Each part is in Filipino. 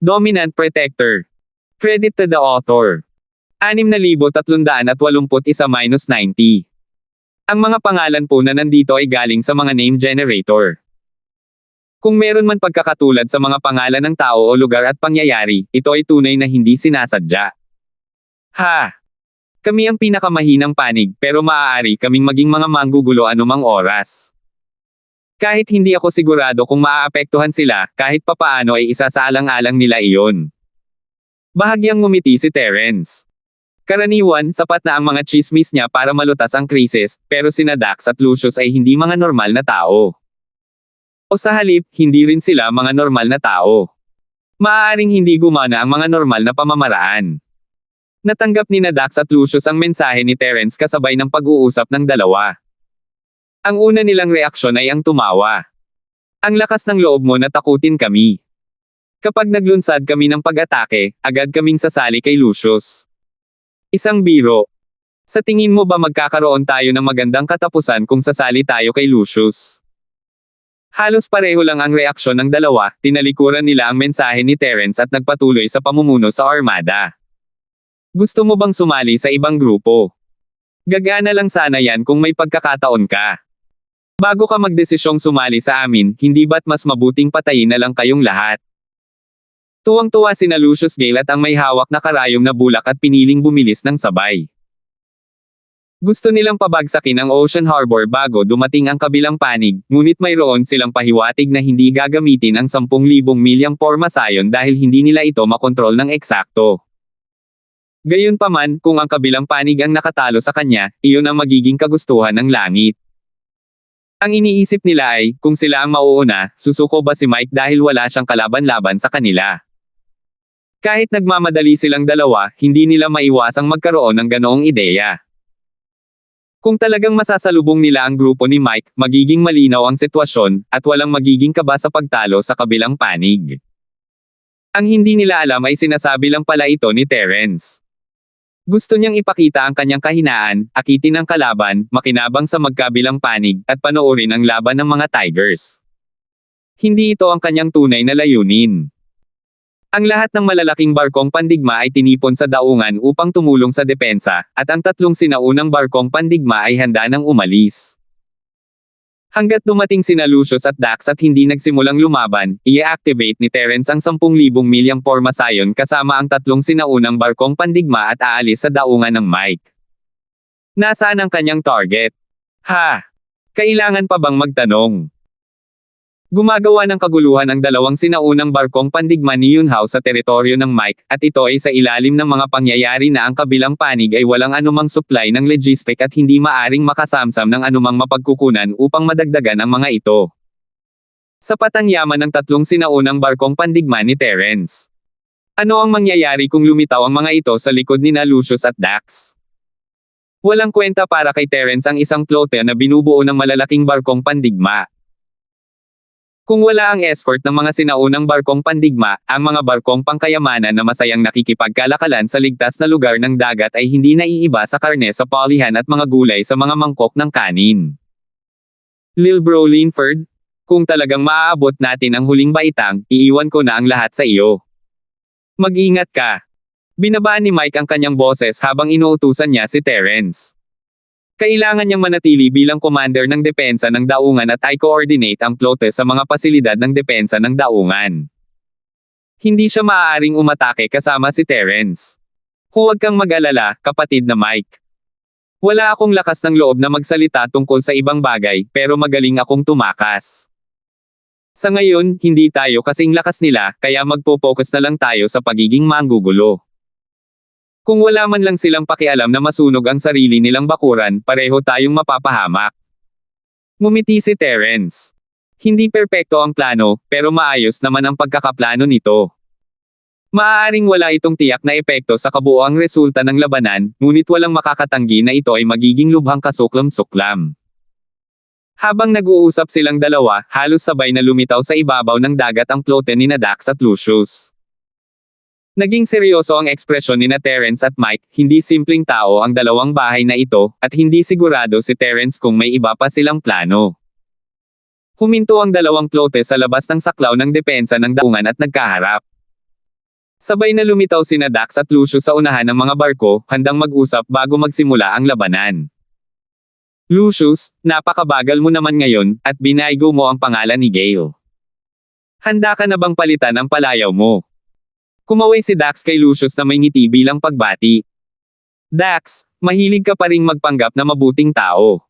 Dominant Protector. Credit to the author. 6,381-90. Ang mga pangalan po na nandito ay galing sa mga name generator. Kung meron man pagkakatulad sa mga pangalan ng tao o lugar at pangyayari, ito ay tunay na hindi sinasadya. Ha! Kami ang pinakamahinang panig pero maaari kaming maging mga manggugulo anumang oras. Kahit hindi ako sigurado kung maaapektuhan sila, kahit papaano ay isa sa alang-alang nila iyon. Bahagyang ngumiti si Terence. Karaniwan, sapat na ang mga chismis niya para malutas ang krisis, pero sina Dax at Lucius ay hindi mga normal na tao. O sa halip, hindi rin sila mga normal na tao. Maaaring hindi gumana ang mga normal na pamamaraan. Natanggap ni Dax at Lucius ang mensahe ni Terence kasabay ng pag-uusap ng dalawa. Ang una nilang reaksyon ay ang tumawa. Ang lakas ng loob mo na takutin kami. Kapag naglunsad kami ng pag-atake, agad kaming sasali kay Lucius. Isang biro. Sa tingin mo ba magkakaroon tayo ng magandang katapusan kung sasali tayo kay Lucius? Halos pareho lang ang reaksyon ng dalawa, tinalikuran nila ang mensahe ni Terence at nagpatuloy sa pamumuno sa armada. Gusto mo bang sumali sa ibang grupo? Gagana lang sana yan kung may pagkakataon ka. Bago ka magdesisyong sumali sa amin, hindi ba't mas mabuting patayin na lang kayong lahat? Tuwang-tuwa sina Lucius Gale at ang may hawak na karayom na bulak at piniling bumilis ng sabay. Gusto nilang pabagsakin ang Ocean Harbor bago dumating ang kabilang panig, ngunit mayroon silang pahiwatig na hindi gagamitin ang 10,000 milyang pormasayon dahil hindi nila ito makontrol ng eksakto. Gayunpaman, kung ang kabilang panig ang nakatalo sa kanya, iyon ang magiging kagustuhan ng langit. Ang iniisip nila ay, kung sila ang mauuna, susuko ba si Mike dahil wala siyang kalaban-laban sa kanila? Kahit nagmamadali silang dalawa, hindi nila maiwasang magkaroon ng ganoong ideya. Kung talagang masasalubong nila ang grupo ni Mike, magiging malinaw ang sitwasyon, at walang magiging kaba sa pagtalo sa kabilang panig. Ang hindi nila alam ay sinasabi lang pala ito ni Terence. Gusto niyang ipakita ang kanyang kahinaan, akitin ang kalaban, makinabang sa magkabilang panig, at panoorin ang laban ng mga Tigers. Hindi ito ang kanyang tunay na layunin. Ang lahat ng malalaking barkong pandigma ay tinipon sa daungan upang tumulong sa depensa, at ang 3 sinaunang barkong pandigma ay handa nang umalis. Hanggat dumating sina Lucius at Dax at hindi nagsimulang lumaban, i-activate ni Terence ang 10,000 milyang pormasayon kasama ang 3 sinaunang barkong pandigma at aalis sa daungan ng Mike. Nasaan ang kanyang target? Ha! Kailangan pa bang magtanong? Gumagawa ng kaguluhan ang 2 sinaunang barkong pandigma ni Yunhao sa teritoryo ng Mike, at ito ay sa ilalim ng mga pangyayari na ang kabilang panig ay walang anumang supply ng logistic at hindi maaring makasamsam ng anumang mapagkukunan upang madagdagan ang mga ito. Sapat ang yaman ng 3 sinaunang barkong pandigma ni Terence. Ano ang mangyayari kung lumitaw ang mga ito sa likod nina Lucius at Dax? Walang kwenta para kay Terence ang isang flote na binubuo ng malalaking barkong pandigma. Kung wala ang escort ng mga sinaunang barkong pandigma, ang mga barkong pangkayamanan na masayang nakikipagkalakalan sa ligtas na lugar ng dagat ay hindi naiiba sa karne sa polihan at mga gulay sa mga mangkok ng kanin. Lil Bro Linford, kung talagang maaabot natin ang huling baitang, iiwan ko na ang lahat sa iyo. Mag-ingat ka. Binabaan ni Mike ang kanyang boses habang inuutusan niya si Terence. Kailangan niyang manatili bilang commander ng depensa ng daungan at i-coordinate ang flote sa mga pasilidad ng depensa ng daungan. Hindi siya maaaring umatake kasama si Terence. Huwag kang mag-alala, kapatid na Mike. Wala akong lakas ng loob na magsalita tungkol sa ibang bagay, pero magaling akong tumakas. Sa ngayon, hindi tayo kasing lakas nila, kaya magpo-focus na lang tayo sa pagiging manggugulo. Kung wala man lang silang pakialam na masunog ang sarili nilang bakuran, pareho tayong mapapahamak. Ngumiti si Terence. Hindi perpekto ang plano, pero maayos naman ang pagkakaplano nito. Maaaring wala itong tiyak na epekto sa kabuoang resulta ng labanan, ngunit walang makakatanggi na ito ay magiging lubhang kasuklam-suklam. Habang nag-uusap silang dalawa, halos sabay na lumitaw sa ibabaw ng dagat ang flote ni Dax at Lucius. Naging seryoso ang ekspresyon ni Terence at Mike, hindi simpleng tao ang dalawang bahay na ito, at hindi sigurado si Terence kung may iba pa silang plano. Huminto ang 2 flote sa labas ng saklaw ng depensa ng daungan at nagkaharap. Sabay na lumitaw sina Dax at Lucius sa unahan ng mga barko, handang mag-usap bago magsimula ang labanan. Lucius, napakabagal mo naman ngayon, at binaygo mo ang pangalan ni Gale. Handa ka na bang palitan ang palayaw mo? Kumaway si Dax kay Lucius na may ngiti bilang pagbati. Dax, mahilig ka pa ring magpanggap na mabuting tao.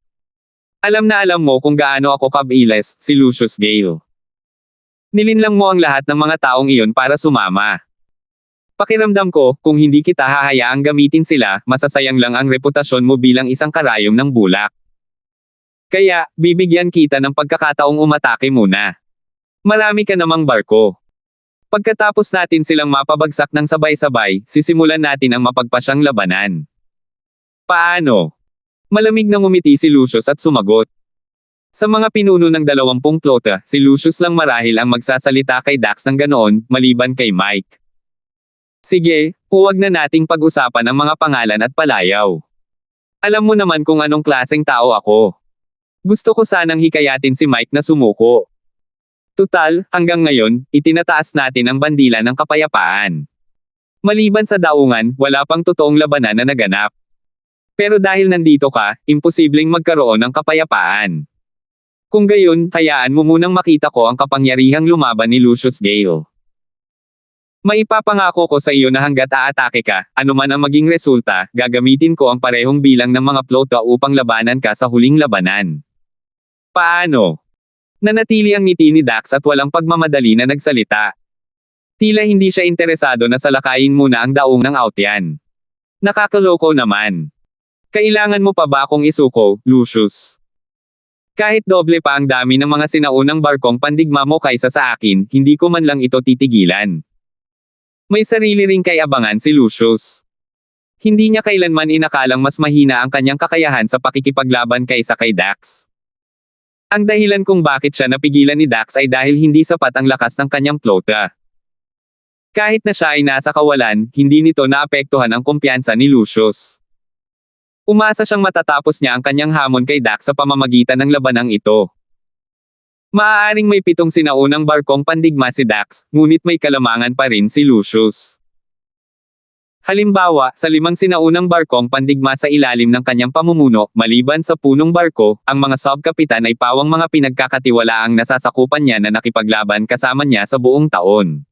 Alam na alam mo kung gaano ako kabiles, si Lucius Gale. Nilinlang mo ang lahat ng mga taong iyon para sumama. Pakiramdam ko, kung hindi kita hahayaang gamitin sila, masasayang lang ang reputasyon mo bilang isang karayom ng bulak. Kaya, bibigyan kita ng pagkakataong umatake muna. Marami ka namang barko. Pagkatapos natin silang mapabagsak ng sabay-sabay, sisimulan natin ang mapagpasyang labanan. Paano? Malamig na ngumiti si Lucius at sumagot. Sa mga pinuno ng 20 flota, si Lucius lang marahil ang magsasalita kay Dax ng ganoon, maliban kay Mike. Sige, huwag na nating pag-usapan ang mga pangalan at palayaw. Alam mo naman kung anong klaseng tao ako. Gusto ko sanang hikayatin si Mike na sumuko. Tutal, hanggang ngayon, itinataas natin ang bandila ng kapayapaan. Maliban sa daungan, wala pang totoong labanan na naganap. Pero dahil nandito ka, imposibleng magkaroon ng kapayapaan. Kung gayon, hayaan mo munang makita ko ang kapangyarihang lumaban ni Lucius Gale. Maipapangako ko sa iyo na hanggat aatake ka, anuman ang maging resulta, gagamitin ko ang parehong bilang ng mga flota upang labanan ka sa huling labanan. Paano? Nanatili ang ngiti ni Dax at walang pagmamadali na nagsalita. Tila hindi siya interesado na salakayin muna ang daong ng Outyan. Nakakaloko naman. Kailangan mo pa ba akong isuko, Lucius? Kahit doble pa ang dami ng mga sinaunang barkong pandigma mo kaysa sa akin, hindi ko man lang ito titigilan. May sarili ring kay-abangan si Lucius. Hindi niya kailanman inakalang mas mahina ang kanyang kakayahan sa pakikipaglaban kaysa kay Dax. Ang dahilan kung bakit siya napigilan ni Dax ay dahil hindi sapat ang lakas ng kanyang flota. Kahit na siya ay nasa kawalan, hindi nito naapektuhan ang kumpiyansa ni Lucius. Umasa siyang matatapos niya ang kanyang hamon kay Dax sa pamamagitan ng labanang ito. Maaaring may 7 sinaunang barkong pandigma si Dax, ngunit may kalamangan pa rin si Lucius. Halimbawa, sa 5 sinaunang barkong pandigma sa ilalim ng kanyang pamumuno, maliban sa punong barko, ang mga subkapitan ay pawang mga pinagkakatiwalaang nasasakupan niya na nakipaglaban kasama niya sa buong taon.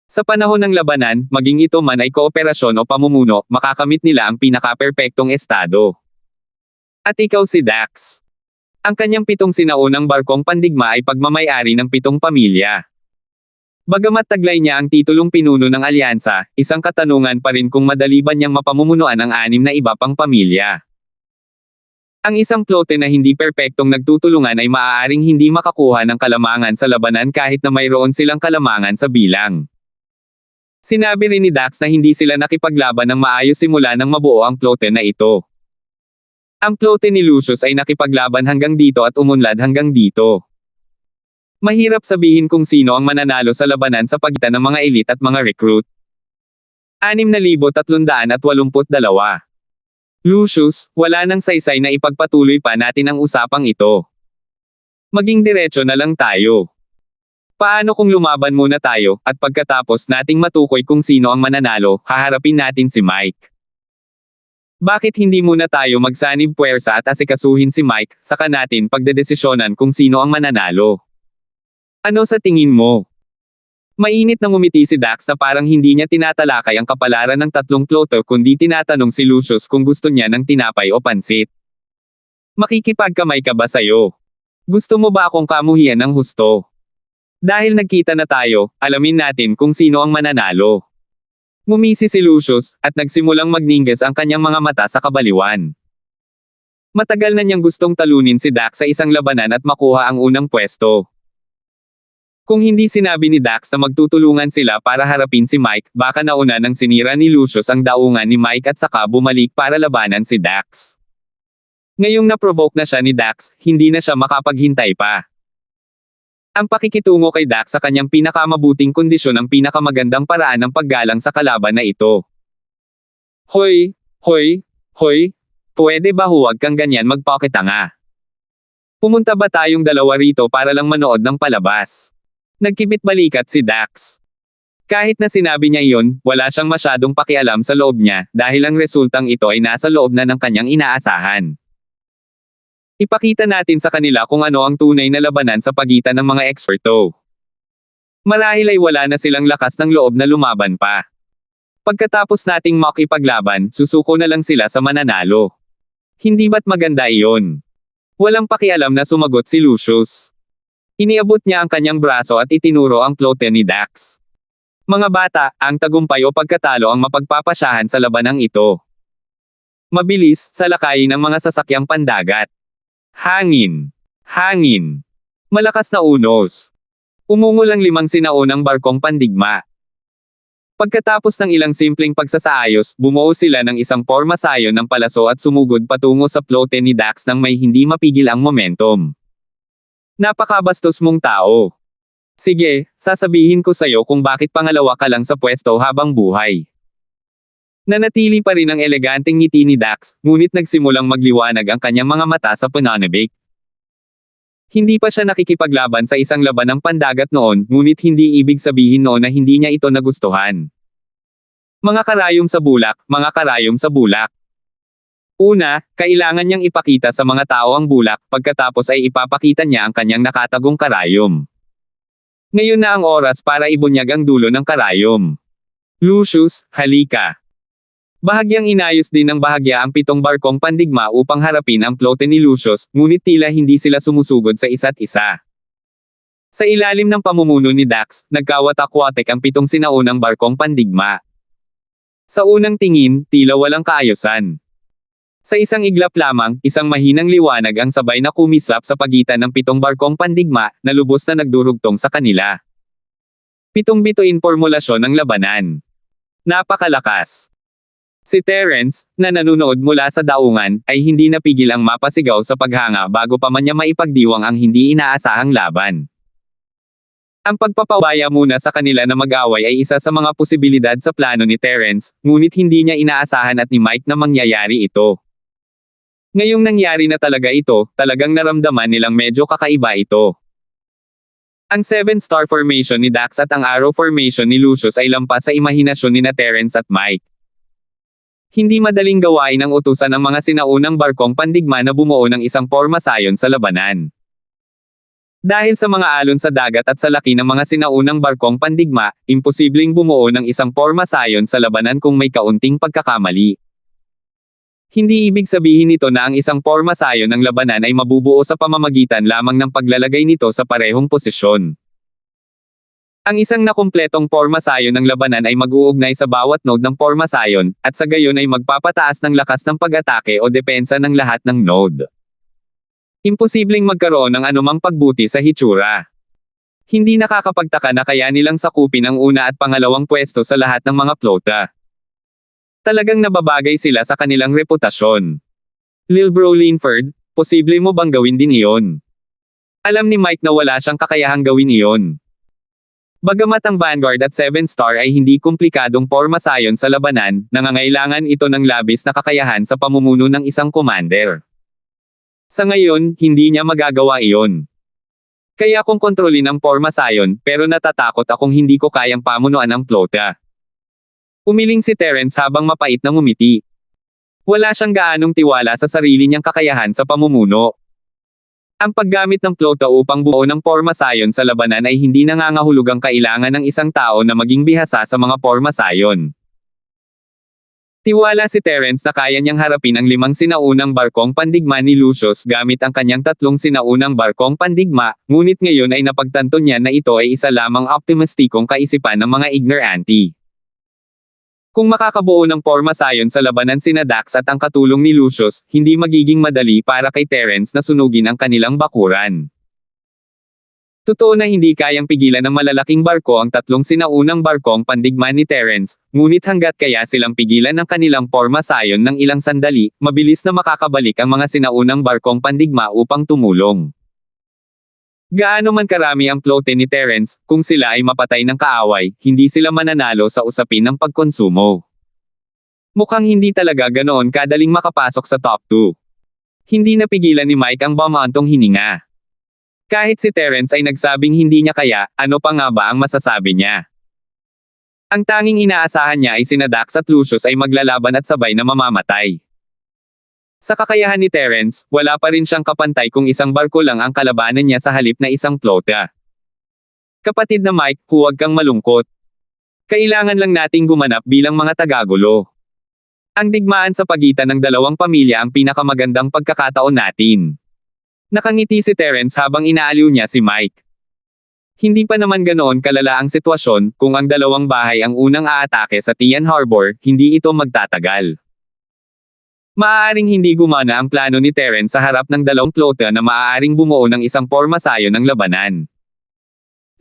Sa panahon ng labanan, maging ito man ay kooperasyon o pamumuno, makakamit nila ang pinakaperpektong estado. At ikaw si Dax. Ang kanyang 7 sinaunang barkong pandigma ay pagmamay-ari ng 7 pamilya. Bagamat taglay niya ang titulong pinuno ng alyansa, isang katanungan pa rin kung madali ba niyang mapamumunuan ang 6 na iba pang pamilya. Ang isang flote na hindi perpektong nagtutulungan ay maaaring hindi makakuha ng kalamangan sa labanan kahit na mayroon silang kalamangan sa bilang. Sinabi rin ni Dax na hindi sila nakipaglaban ng maayos simula nang mabuo ang flote na ito. Ang flote ni Lucius ay nakipaglaban hanggang dito at umunlad hanggang dito. Mahirap sabihin kung sino ang mananalo sa labanan sa pagitan ng mga elite at mga recruit. 6,382. Lucius, wala nang saysay na ipagpatuloy pa natin ang usapang ito. Maging diretso na lang tayo. Paano kung lumaban muna tayo, at pagkatapos nating matukoy kung sino ang mananalo, haharapin natin si Mike? Bakit hindi muna tayo magsanib puwersa at asikasuhin si Mike, saka natin pagdedesisyonan kung sino ang mananalo? Ano sa tingin mo? Mainit na ngumiti si Dax na parang hindi niya tinatalakay ang kapalaran ng 3 floater kundi tinatanong si Lucius kung gusto niya ng tinapay o pansit. Makikipagkamay ka ba sayo? Gusto mo ba akong kamuhian ng husto? Dahil nagkita na tayo, alamin natin kung sino ang mananalo. Ngumisi si Lucius, at nagsimulang magningas ang kanyang mga mata sa kabaliwan. Matagal na niyang gustong talunin si Dax sa isang labanan at makuha ang unang pwesto. Kung hindi sinabi ni Dax na magtutulungan sila para harapin si Mike, baka nauna nang sinira ni Lucius ang daungan ni Mike at saka bumalik para labanan si Dax. Ngayong na-provoke na siya ni Dax, hindi na siya makapaghintay pa. Ang pakikitungo kay Dax sa kanyang pinakamabuting kondisyon ang pinakamagandang paraan ng paggalang sa kalaban na ito. Hoy, hoy, hoy, pwede ba huwag kang ganyan magpakitanga? Pumunta ba tayong dalawa rito para lang manood ng palabas? Nagkibit balikat si Dax. Kahit na sinabi niya iyon, wala siyang masyadong pakialam sa loob niya, dahil ang resultang ito ay nasa loob na ng kanyang inaasahan. Ipakita natin sa kanila kung ano ang tunay na labanan sa pagitan ng mga eksperto. Marahil ay wala na silang lakas ng loob na lumaban pa. Pagkatapos nating makipaglaban, susuko na lang sila sa mananalo. Hindi ba't maganda iyon? Walang pakialam na sumagot si Lucius. Iniabot niya ang kanyang braso at itinuro ang plote ni Dax. Mga bata, ang tagumpay o pagkatalo ang mapagpapasyahan sa labanang ito. Mabilis, salakayin ng mga sasakyang pandagat. Hangin. Hangin. Malakas na unos. Umungol ang 5 sinaunang barkong pandigma. Pagkatapos ng ilang simpleng pagsasaayos, bumuo sila ng isang pormasayon ng palaso at sumugod patungo sa plote ni Dax nang may hindi mapigil ang momentum. Napakabastos mong tao. Sige, sasabihin ko sa'yo kung bakit pangalawa ka lang sa pwesto habang buhay. Nanatili pa rin ang eleganteng ngiti ni Dax, ngunit nagsimulang magliwanag ang kanyang mga mata sa pananabik. Hindi pa siya nakikipaglaban sa isang labanang pandagat noon, ngunit hindi ibig sabihin noon na hindi niya ito nagustuhan. Mga karayom sa bulak, mga karayom sa bulak. Una, kailangan niyang ipakita sa mga tao ang bulak, pagkatapos ay ipapakita niya ang kanyang nakatagong karayom. Ngayon na ang oras para ibunyag ang dulo ng karayom. Lucius, halika. Bahagyang inayos din ng bahagya ang 7 barkong pandigma upang harapin ang plote ni Lucius, ngunit tila hindi sila sumusugod sa isa't isa. Sa ilalim ng pamumuno ni Dax, nagkawatak-watek ang 7 sinaunang barkong pandigma. Sa unang tingin, tila walang kaayusan. Sa isang iglap lamang, isang mahinang liwanag ang sabay na kumislap sa pagitan ng 7 barkong pandigma, na lubos na nagdurugtong sa kanila. 7 bituin formulasyon ng labanan. Napakalakas. Si Terence, na nanunood mula sa daungan, ay hindi napigil ang mapasigaw sa paghanga bago pa man niya maipagdiwang ang hindi inaasahang laban. Ang pagpapawaya muna sa kanila na mag-away ay isa sa mga posibilidad sa plano ni Terence, ngunit hindi niya inaasahan at ni Mike na mangyayari ito. Ngayong nangyari na talaga ito, talagang naramdaman nilang medyo kakaiba ito. Ang 7-star formation ni Dax at ang arrow formation ni Lucius ay lampas sa imahinasyon ni Terence at Mike. Hindi madaling gawain ang utusan ng mga sinaunang barkong pandigma na bumuo ng isang pormasayon sa labanan. Dahil sa mga alon sa dagat at sa laki ng mga sinaunang barkong pandigma, imposibleng bumuo ng isang pormasayon sa labanan kung may kaunting pagkakamali. Hindi ibig sabihin nito na ang isang pormasayon ng labanan ay mabubuo sa pamamagitan lamang ng paglalagay nito sa parehong posisyon. Ang isang nakumpletong pormasayon ng labanan ay mag-uugnay sa bawat node ng pormasayon, at sa gayon ay magpapataas ng lakas ng pag-atake o depensa ng lahat ng node. Imposibleng magkaroon ng anumang pagbuti sa hitsura. Hindi nakakapagtaka na kaya nilang sakupin ang una at pangalawang pwesto sa lahat ng mga plota. Talagang nababagay sila sa kanilang reputasyon. Lil Bro Linford, posible mo bang gawin din iyon? Alam ni Mike na wala siyang kakayahang gawin iyon. Bagamat ang Vanguard at 7-star ay hindi komplikadong pormasayon sa labanan, nangangailangan ito ng labis na kakayahan sa pamumuno ng isang commander. Sa ngayon, hindi niya magagawa iyon. Kaya kung kontrolin ang pormasayon, pero natatakot akong hindi ko kayang pamunuan ang plota. Umiling si Terence habang mapait na ngumiti. Wala siyang gaanong tiwala sa sarili niyang kakayahan sa pamumuno. Ang paggamit ng plota upang buo ng pormasayon sa labanan ay hindi nangangahulugang kailangan ng isang tao na maging bihasa sa mga pormasayon. Tiwala si Terence na kaya niyang harapin ang 5 sinaunang barkong pandigma ni Lucius gamit ang kanyang 3 sinaunang barkong pandigma, ngunit ngayon ay napagtanto niya na ito ay isa lamang optimistikong kaisipan ng mga ignorante. Kung makakabuo ng pormasayon sa labanan sina Dax at ang katulong ni Lucius, hindi magiging madali para kay Terence na sunugin ang kanilang bakuran. Totoo na hindi kayang pigilan ng malalaking barko ang 3 sinaunang barkong pandigma ni Terence, ngunit hanggat kaya silang pigilan ng kanilang pormasayon ng ilang sandali, mabilis na makakabalik ang mga sinaunang barkong pandigma upang tumulong. Gaano man karami ang plote ni Terence, kung sila ay mapatay ng kaaway, hindi sila mananalo sa usapin ng pagkonsumo. Mukhang hindi talaga ganoon kadaling makapasok sa top 2. Hindi napigilan ni Mike ang bumantong hininga. Kahit si Terence ay nagsabing hindi niya kaya, ano pa nga ba ang masasabi niya? Ang tanging inaasahan niya ay sina Dax at Lucius ay maglalaban at sabay na mamamatay. Sa kakayahan ni Terence, wala pa rin siyang kapantay kung isang barko lang ang kalabanan niya sa halip na isang flota. Kapatid na Mike, huwag kang malungkot. Kailangan lang nating gumanap bilang mga tagagulo. Ang digmaan sa pagitan ng dalawang pamilya ang pinakamagandang pagkakataon natin. Nakangiti si Terence habang inaaliw niya si Mike. Hindi pa naman ganoon kalala ang sitwasyon, kung ang dalawang bahay ang unang aatake sa Tian Harbor, hindi ito magtatagal. Maaaring hindi gumana ang plano ni Terence sa harap ng dalawang flota na maaaring bumuo ng isang pormasayo ng labanan.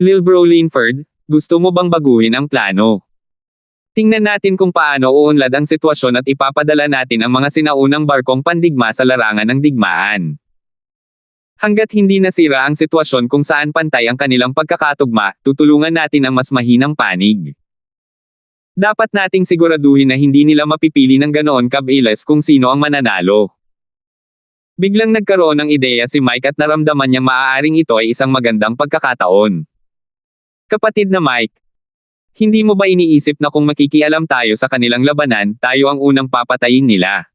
Lil Bro Linford, gusto mo bang baguhin ang plano? Tingnan natin kung paano uunlad ang sitwasyon at ipapadala natin ang mga sinaunang barkong pandigma sa larangan ng digmaan. Hanggat hindi nasira ang sitwasyon kung saan pantay ang kanilang pagkakatugma, tutulungan natin ang mas mahinang panig. Dapat nating siguraduhin na hindi nila mapipili ng ganoon kabilis kung sino ang mananalo. Biglang nagkaroon ng ideya si Mike at naramdaman niyang maaaring ito ay isang magandang pagkakataon. Kapatid na Mike, hindi mo ba iniisip na kung makikialam tayo sa kanilang labanan, tayo ang unang papatayin nila?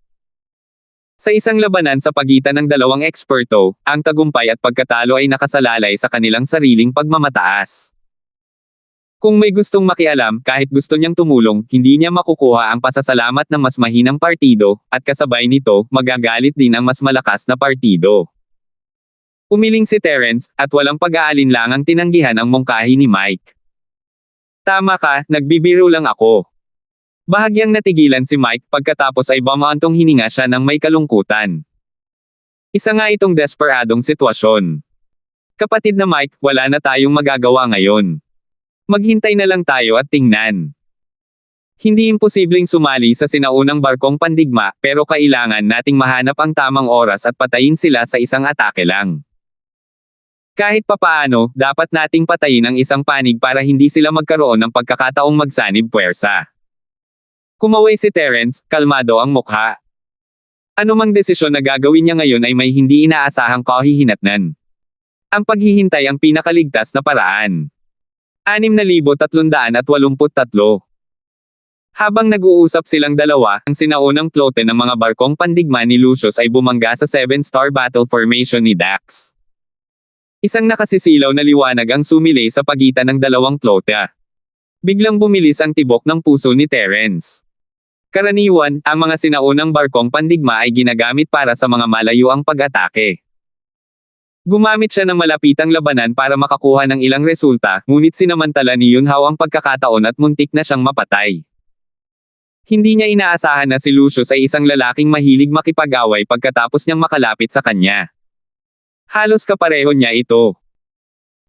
Sa isang labanan sa pagitan ng dalawang eksperto, ang tagumpay at pagkatalo ay nakasalalay sa kanilang sariling pagmamataas. Kung may gustong makialam, kahit gusto niyang tumulong, hindi niya makukuha ang pasasalamat ng mas mahinang partido, at kasabay nito, magagalit din ang mas malakas na partido. Umiling si Terence, at walang pag-aalinlangang tinanggihan ang mungkahi ni Mike. Tama ka, nagbibiro lang ako. Bahagyang natigilan si Mike pagkatapos ay bumaantong hininga siya ng may kalungkutan. Isa nga itong desperadong sitwasyon. Kapatid na Mike, wala na tayong magagawa ngayon. Maghintay na lang tayo at tingnan. Hindi imposibleng sumali sa sinaunang barkong pandigma, pero kailangan nating mahanap ang tamang oras at patayin sila sa isang atake lang. Kahit papaano, dapat nating patayin ang isang panig para hindi sila magkaroon ng pagkakataong magsanib puwersa. Kumaway si Terence, kalmado ang mukha. Anumang desisyon na gagawin niya ngayon ay may hindi inaasahang kahihinatnan. Ang paghihintay ang pinakaligtas na paraan. 6,383. Habang nag-uusap silang dalawa, ang sinaunang flote ng mga barkong pandigma ni Lucius ay bumangga sa 7-star battle formation ni Dax. Isang nakasisilaw na liwanag ang sumilay sa pagitan ng dalawang flota. Biglang bumilis ang tibok ng puso ni Terence. Karaniwan, ang mga sinaunang barkong pandigma ay ginagamit para sa mga malayuang pag-atake. Gumamit siya ng malapitang labanan para makakuha ng ilang resulta, ngunit sinamantala ni Yunhao ang pagkakataon at muntik na siyang mapatay. Hindi niya inaasahan na si Lucius ay isang lalaking mahilig makipag-away pagkatapos niyang makalapit sa kanya. Halos kapareho niya ito.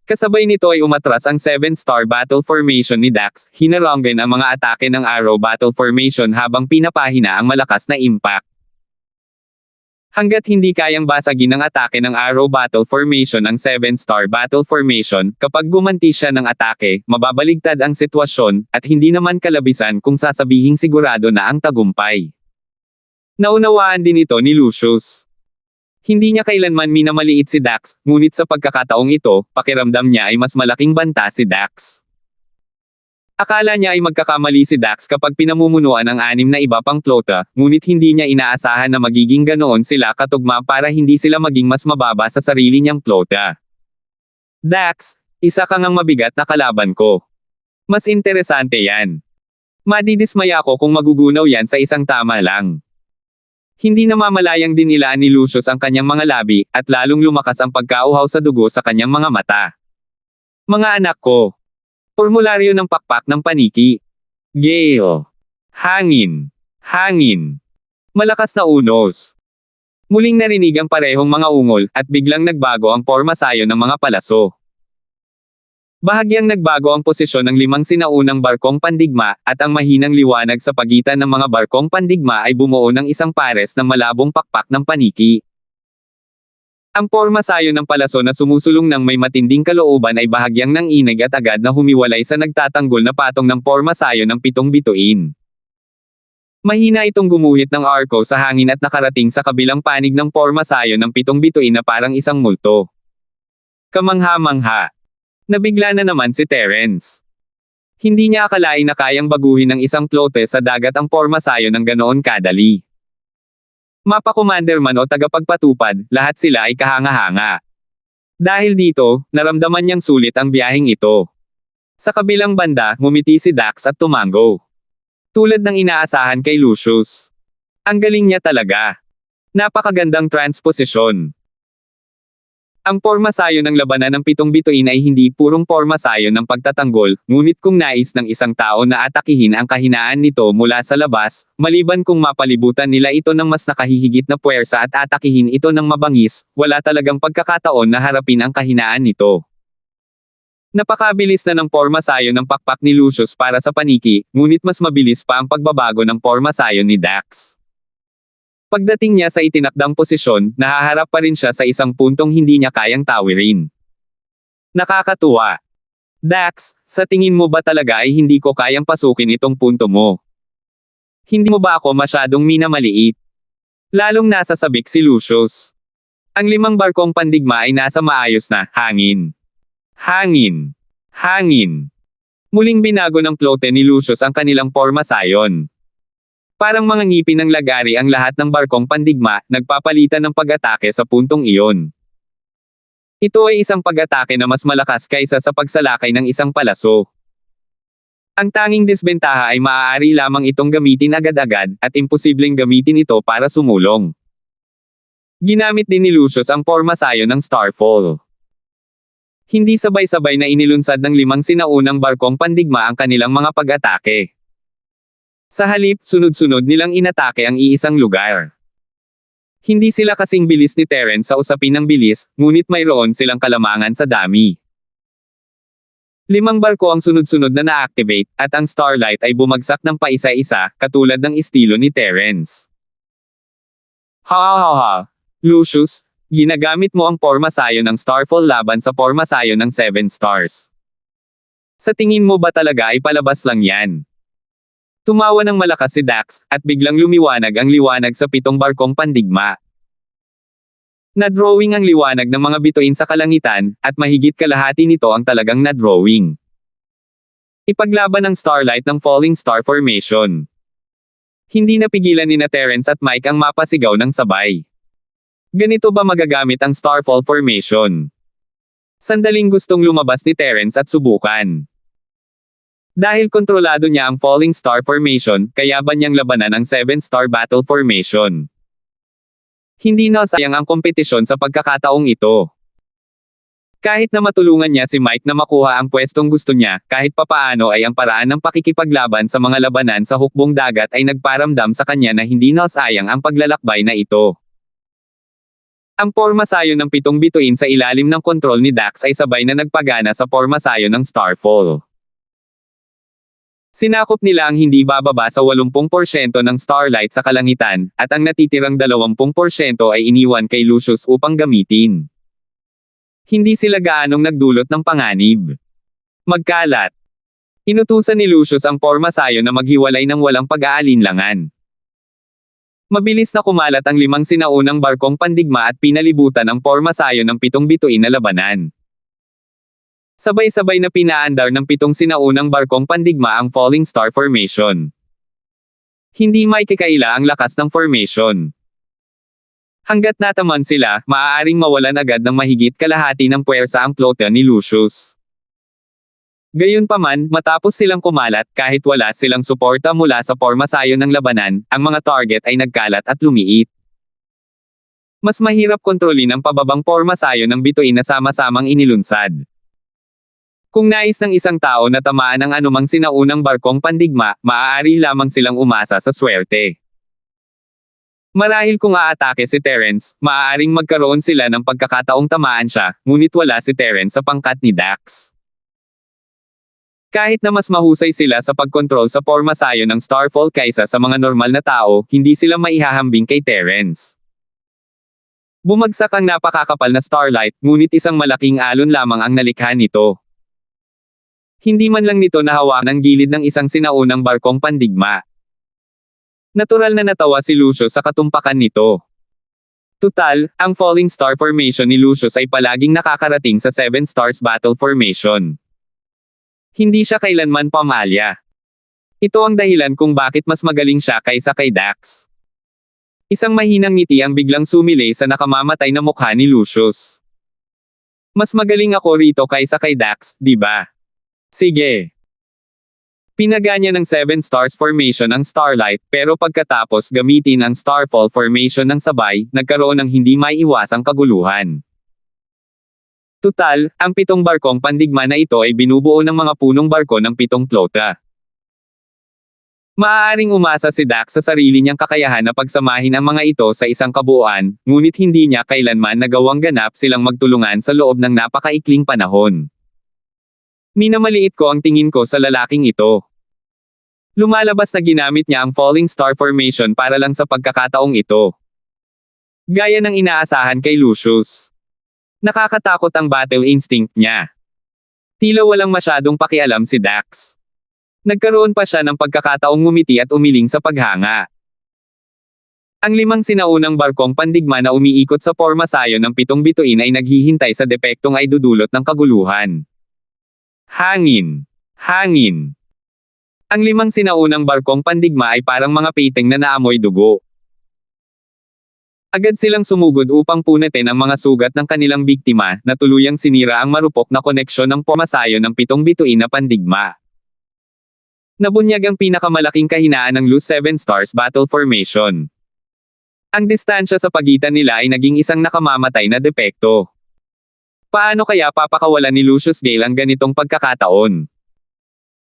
Kasabay nito ay umatras ang 7-star battle formation ni Dax, hinaranggan ang mga atake ng Arrow battle formation habang pinapahina ang malakas na impact. Hanggat hindi kayang basagin ng atake ng Arrow battle formation ang 7-star battle formation, kapag gumanti siya ng atake, mababaligtad ang sitwasyon, at hindi naman kalabisan kung sasabihing sigurado na ang tagumpay. Naunawaan din ito ni Lucius. Hindi niya kailanman minamaliit si Dax, ngunit sa pagkakataong ito, pakiramdam niya ay mas malaking banta si Dax. Akala niya ay magkakamali si Dax kapag pinamumunuan ang 6 na iba pang flota, ngunit hindi niya inaasahan na magiging ganoon sila katugma para hindi sila maging mas mababa sa sarili niyang flota. Dax, isa ka ngang mabigat na kalaban ko. Mas interesante yan. Madidismaya ako kung magugunaw yan sa isang tama lang. Hindi namamalayang din nilaan ni Lucius ang kanyang mga labi, at lalong lumakas ang pagkauhaw sa dugo sa kanyang mga mata. Mga anak ko. Formularyo ng pakpak ng paniki. Gale. Hangin. Hangin. Malakas na unos. Muling narinig ang parehong mga ungol, at biglang nagbago ang pormasayo ng mga palaso. Bahagyang nagbago ang posisyon ng 5 sinaunang barkong pandigma, at ang mahinang liwanag sa pagitan ng mga barkong pandigma ay bumuo ng isang pares ng malabong pakpak ng paniki. Ang pormasayo ng palaso na sumusulong ng may matinding kalooban ay bahagyang nanginig at agad na humiwalay sa nagtatanggol na patong ng pormasayo ng 7 bituin. Mahina itong gumuhit ng arko sa hangin at nakarating sa kabilang panig ng pormasayo ng 7 bituin na parang isang multo. Kamangha-mangha. Nabigla na naman si Terence. Hindi niya akalain na kayang baguhin ng isang flote sa dagat ang porma sayo ng ganoon kadali. Mapa commander man o tagapagpatupad, lahat sila ay kahanga-hanga. Dahil dito, naramdaman niyang sulit ang biyaheng ito. Sa kabilang banda, ngumiti si Dax at tumango. Tulad ng inaasahan kay Lucius. Ang galing niya talaga. Napakagandang transposisyon. Ang porma sayo ng labanan ng pitong bituin ay hindi purong porma sayo ng pagtatanggol, ngunit kung nais ng isang tao na atakihin ang kahinaan nito mula sa labas, maliban kung mapalibutan nila ito ng mas nakahihigit na puwersa at atakihin ito ng mabangis, wala talagang pagkakataon na harapin ang kahinaan nito. Napakabilis na ng porma sayo ng pakpak ni Lucius para sa paniki, ngunit mas mabilis pa ang pagbabago ng porma sayo ni Dax. Pagdating niya sa itinakdang posisyon, nahaharap pa rin siya sa isang puntong hindi niya kayang tawirin. Nakakatuwa. Dax, sa tingin mo ba talaga ay hindi ko kayang pasukin itong punto mo? Hindi mo ba ako masyadong minamaliit? Lalong nasa sabik si Lucius. Ang 5 barkong pandigma ay nasa maayos na hangin. Hangin. Hangin. Muling binago ng flote ni Lucius ang kanilang porma sayon. Parang mga ngipin ng lagari ang lahat ng barkong pandigma, nagpapalitan ng pag-atake sa puntong iyon. Ito ay isang pag-atake na mas malakas kaysa sa pagsalakay ng isang palaso. Ang tanging disbentaha ay maaari lamang itong gamitin agad-agad, at imposibleng gamitin ito para sumulong. Ginamit din ni Lucius ang porma sayo ng Starfall. Hindi sabay-sabay na inilunsad ng 5 sinaunang barkong pandigma ang kanilang mga pag-atake. Sa halip, sunod-sunod nilang inatake ang iisang lugar. Hindi sila kasing bilis ni Terence sa usapin ng bilis, ngunit mayroon silang kalamangan sa dami. 5 barko ang sunod-sunod na na-activate, at ang Starlight ay bumagsak ng paisa-isa, katulad ng estilo ni Terence. Ha. Lucius, ginagamit mo ang porma sayo ng Starfall laban sa porma sayo ng 7 stars. Sa tingin mo ba talaga ay palabas lang yan? Tumawa ng malakas si Dax, at biglang lumiwanag ang liwanag sa 7 barkong pandigma. Na-drawing ang liwanag ng mga bituin sa kalangitan, at mahigit kalahati nito ang talagang na-drawing. Ipaglaban ng Starlight ng Falling Star Formation. Hindi napigilan ni Terence at Mike ang mapasigaw ng sabay. Ganito ba magagamit ang Starfall Formation? Sandaling gustong lumabas ni Terence at subukan. Dahil kontrolado niya ang Falling Star Formation, kaya ba niyang labanan ang 7-star Battle Formation? Hindi na sayang ang kompetisyon sa pagkakataong ito. Kahit na matulungan niya si Mike na makuha ang pwestong gusto niya, kahit papaano ay ang paraan ng pakikipaglaban sa mga labanan sa hukbong dagat ay nagparamdam sa kanya na hindi na sayang ang paglalakbay na ito. Ang porma sayo ng 7 bituin sa ilalim ng kontrol ni Dax ay sabay na nagpagana sa porma sayo ng Starfall. Sinakop nila ang hindi bababa sa 80% ng Starlight sa kalangitan, at ang natitirang 20% ay iniwan kay Lucius upang gamitin. Hindi sila gaanong nagdulot ng panganib. Magkalat. Inutusan ni Lucius ang porma sayo na maghiwalay ng walang pag-aalinlangan. Mabilis na kumalat ang 5 sinaunang barkong pandigma at pinalibutan ang porma sayo ng 7 bituin na labanan. Sabay-sabay na pinaandar ng 7 sinaunang barkong pandigma ang Falling Star Formation. Hindi may kikaila ang lakas ng formation. Hanggat nataman sila, maaaring mawalan agad ng mahigit kalahati ng puwersa ang flote ni Lucius. Gayunpaman, matapos silang kumalat, kahit wala silang suporta mula sa porma sayo ng labanan, ang mga target ay nagkalat at lumiit. Mas mahirap kontrolin ang pababang porma sayo ng bituin na sama-samang inilunsad. Kung nais ng isang tao na tamaan ng anumang sinaunang barkong pandigma, maaari lamang silang umasa sa swerte. Marahil kung aatake si Terence, maaaring magkaroon sila ng pagkakataong tamaan siya, ngunit wala si Terence sa pangkat ni Dax. Kahit na mas mahusay sila sa pagkontrol sa porma sayo ng Starfall kaysa sa mga normal na tao, hindi sila maihahambing kay Terence. Bumagsak ang napakakapal na Starlight, ngunit isang malaking alon lamang ang nalikha nito. Hindi man lang nito nahawakan ang gilid ng isang sinaunang barkong pandigma. Natural na natawa si Lucius sa katumpakan nito. Tutal, ang Falling Star Formation ni Lucius ay palaging nakakarating sa 7 Stars Battle Formation. Hindi siya kailanman pamalya. Ito ang dahilan kung bakit mas magaling siya kaysa kay Dax. Isang mahinang ngiti ang biglang sumilay sa nakamamatay na mukha ni Lucius. Mas magaling ako rito kaysa kay Dax, di ba? Sige. Pinaganya ng 7 stars formation ang Starlight, pero pagkatapos gamitin ang Starfall formation ng sabay, nagkaroon ng hindi maiiwasang kaguluhan. Tutal, ang 7 barkong pandigma na ito ay binubuo ng mga punong barko ng 7 flota. Maaaring umasa si Dax sa sarili niyang kakayahan na pagsamahin ang mga ito sa isang kabuuan, ngunit hindi niya kailanman nagawang ganap silang magtulungan sa loob ng napakaikling panahon. Minamaliit ko ang tingin ko sa lalaking ito. Lumalabas na ginamit niya ang Falling Star Formation para lang sa pagkakataong ito. Gaya ng inaasahan kay Lucius. Nakakatakot ang battle instinct niya. Tila walang masyadong pakialam si Dax. Nagkaroon pa siya ng pagkakataong ngumiti at umiling sa paghanga. Ang 5 sinaunang barkong pandigma na umiikot sa pormasayo ng 7 bituin ay naghihintay sa depektong ay dudulot ng kaguluhan. Hangin. Hangin. Ang 5 sinaunang barkong pandigma ay parang mga piting na naamoy dugo. Agad silang sumugod upang punatin ang mga sugat ng kanilang biktima, na tuluyang sinira ang marupok na koneksyon ng pormasayo ng 7 bituin na pandigma. Nabunyag ang pinakamalaking kahinaan ng Loose 7 Stars Battle Formation. Ang distansya sa pagitan nila ay naging isang nakamamatay na depekto. Paano kaya papakawalan ni Lucius Gale ang ganitong pagkakataon?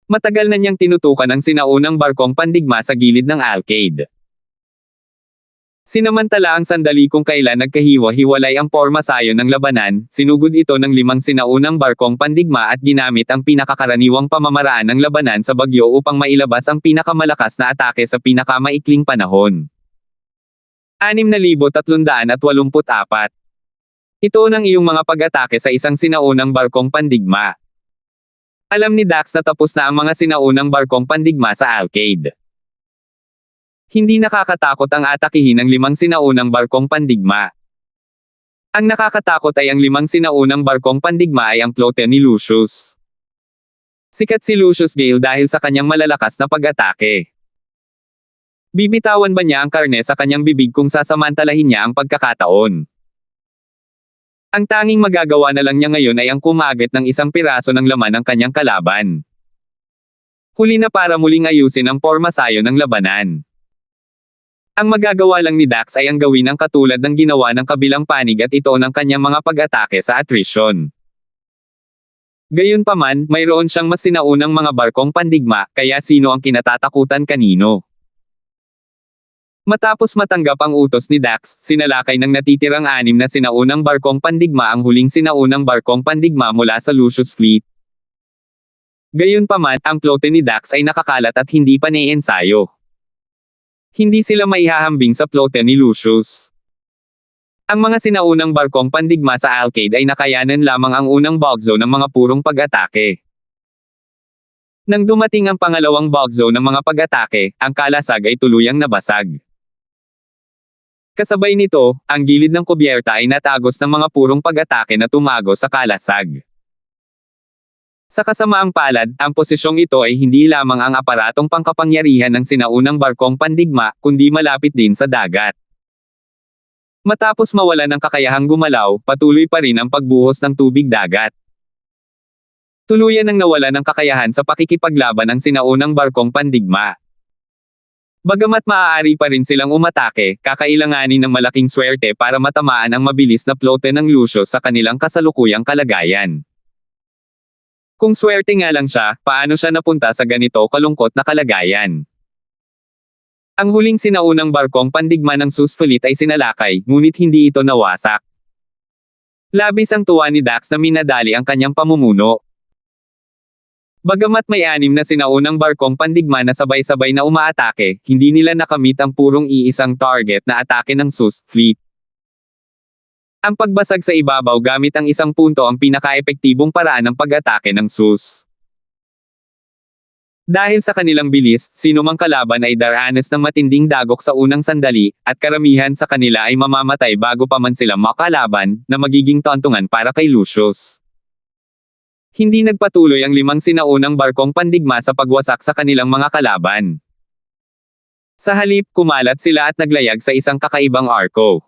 Matagal na niyang tinutukan ang sinaunang barkong pandigma sa gilid ng Alcade. Sinamantala ang sandali kung kailan nagkahiwa-hiwalay ang pormasayo ng labanan, sinugod ito ng 5 sinaunang barkong pandigma at ginamit ang pinakakaraniwang pamamaraan ng labanan sa bagyo upang mailabas ang pinakamalakas na atake sa pinakamaikling panahon. 6,384. Ito ang iyong mga pag-atake sa isang sinaunang barkong pandigma. Alam ni Dax na tapos na ang mga sinaunang barkong pandigma sa Alcade. Hindi nakakatakot ang atakihin ng 5 sinaunang barkong pandigma. Ang nakakatakot ay ang 5 sinaunang barkong pandigma ay ang flote ni Lucius. Sikat si Lucius Gale dahil sa kanyang malalakas na pag-atake. Bibitawan ba niya ang karne sa kanyang bibig kung sasamantalahin niya ang pagkakataon? Ang tanging magagawa na lang niya ngayon ay ang kumagit ng isang piraso ng laman ng kanyang kalaban. Huli na para muling ayusin ang pormasayo ng labanan. Ang magagawa lang ni Dax ay ang gawin ang katulad ng ginawa ng kabilang panig at ito ng kanyang mga pag-atake sa attrition. Gayunpaman, mayroon siyang mas sinaunang mga barkong pandigma, kaya sino ang kinatatakutan kanino? Matapos matanggap ang utos ni Dax, sinalakay ng natitirang 6 na sinaunang barkong pandigma ang huling sinaunang barkong pandigma mula sa Lucius Fleet. Gayunpaman, ang flote ni Dax ay nakakalat at hindi pa naiensayo. Hindi sila maihahambing sa flote ni Lucius. Ang mga sinaunang barkong pandigma sa Alcade ay nakayanan lamang ang unang bog zone ng mga purong pag-atake. Nang dumating ang pangalawang bog zone ng mga pag-atake, ang kalasag ay tuluyang nabasag. Kasabay nito, ang gilid ng kubyerta ay natagos ng mga purong pag-atake na tumago sa kalasag. Sa kasamaang palad, ang posisyong ito ay hindi lamang ang aparatong pangkapangyarihan ng sinaunang barkong pandigma, kundi malapit din sa dagat. Matapos mawala ng kakayahang gumalaw, patuloy pa rin ang pagbuhos ng tubig dagat. Tuluyan ang nawala ng kakayahan sa pakikipaglaban ang sinaunang barkong pandigma. Bagamat maaari pa rin silang umatake, kakailanganin ng malaking swerte para matamaan ang mabilis na flote ng Lucius sa kanilang kasalukuyang kalagayan. Kung swerte nga lang siya, paano siya napunta sa ganito kalungkot na kalagayan? Ang huling sinaunang barkong pandigma ng Zeus Fleet ay sinalakay, ngunit hindi ito nawasak. Labis ang tuwa ni Dax na minadali ang kanyang pamumuno. Bagamat may 6 na sinaunang barkong pandigma na sabay-sabay na umaatake, hindi nila nakamit ang purong iisang target na atake ng Zeus Fleet. Ang pagbasag sa ibabaw gamit ang isang punto ang pinaka-epektibong paraan ng pag-atake ng Zeus. Dahil sa kanilang bilis, sinumang kalaban ay daranas ng matinding dagok sa unang sandali, at karamihan sa kanila ay mamamatay bago pa man sila makalaban, na magiging tontungan para kay Lucius. Hindi nagpatuloy ang 5 sinaunang barkong pandigma sa pagwasak sa kanilang mga kalaban. Sa halip, kumalat sila at naglayag sa isang kakaibang arko.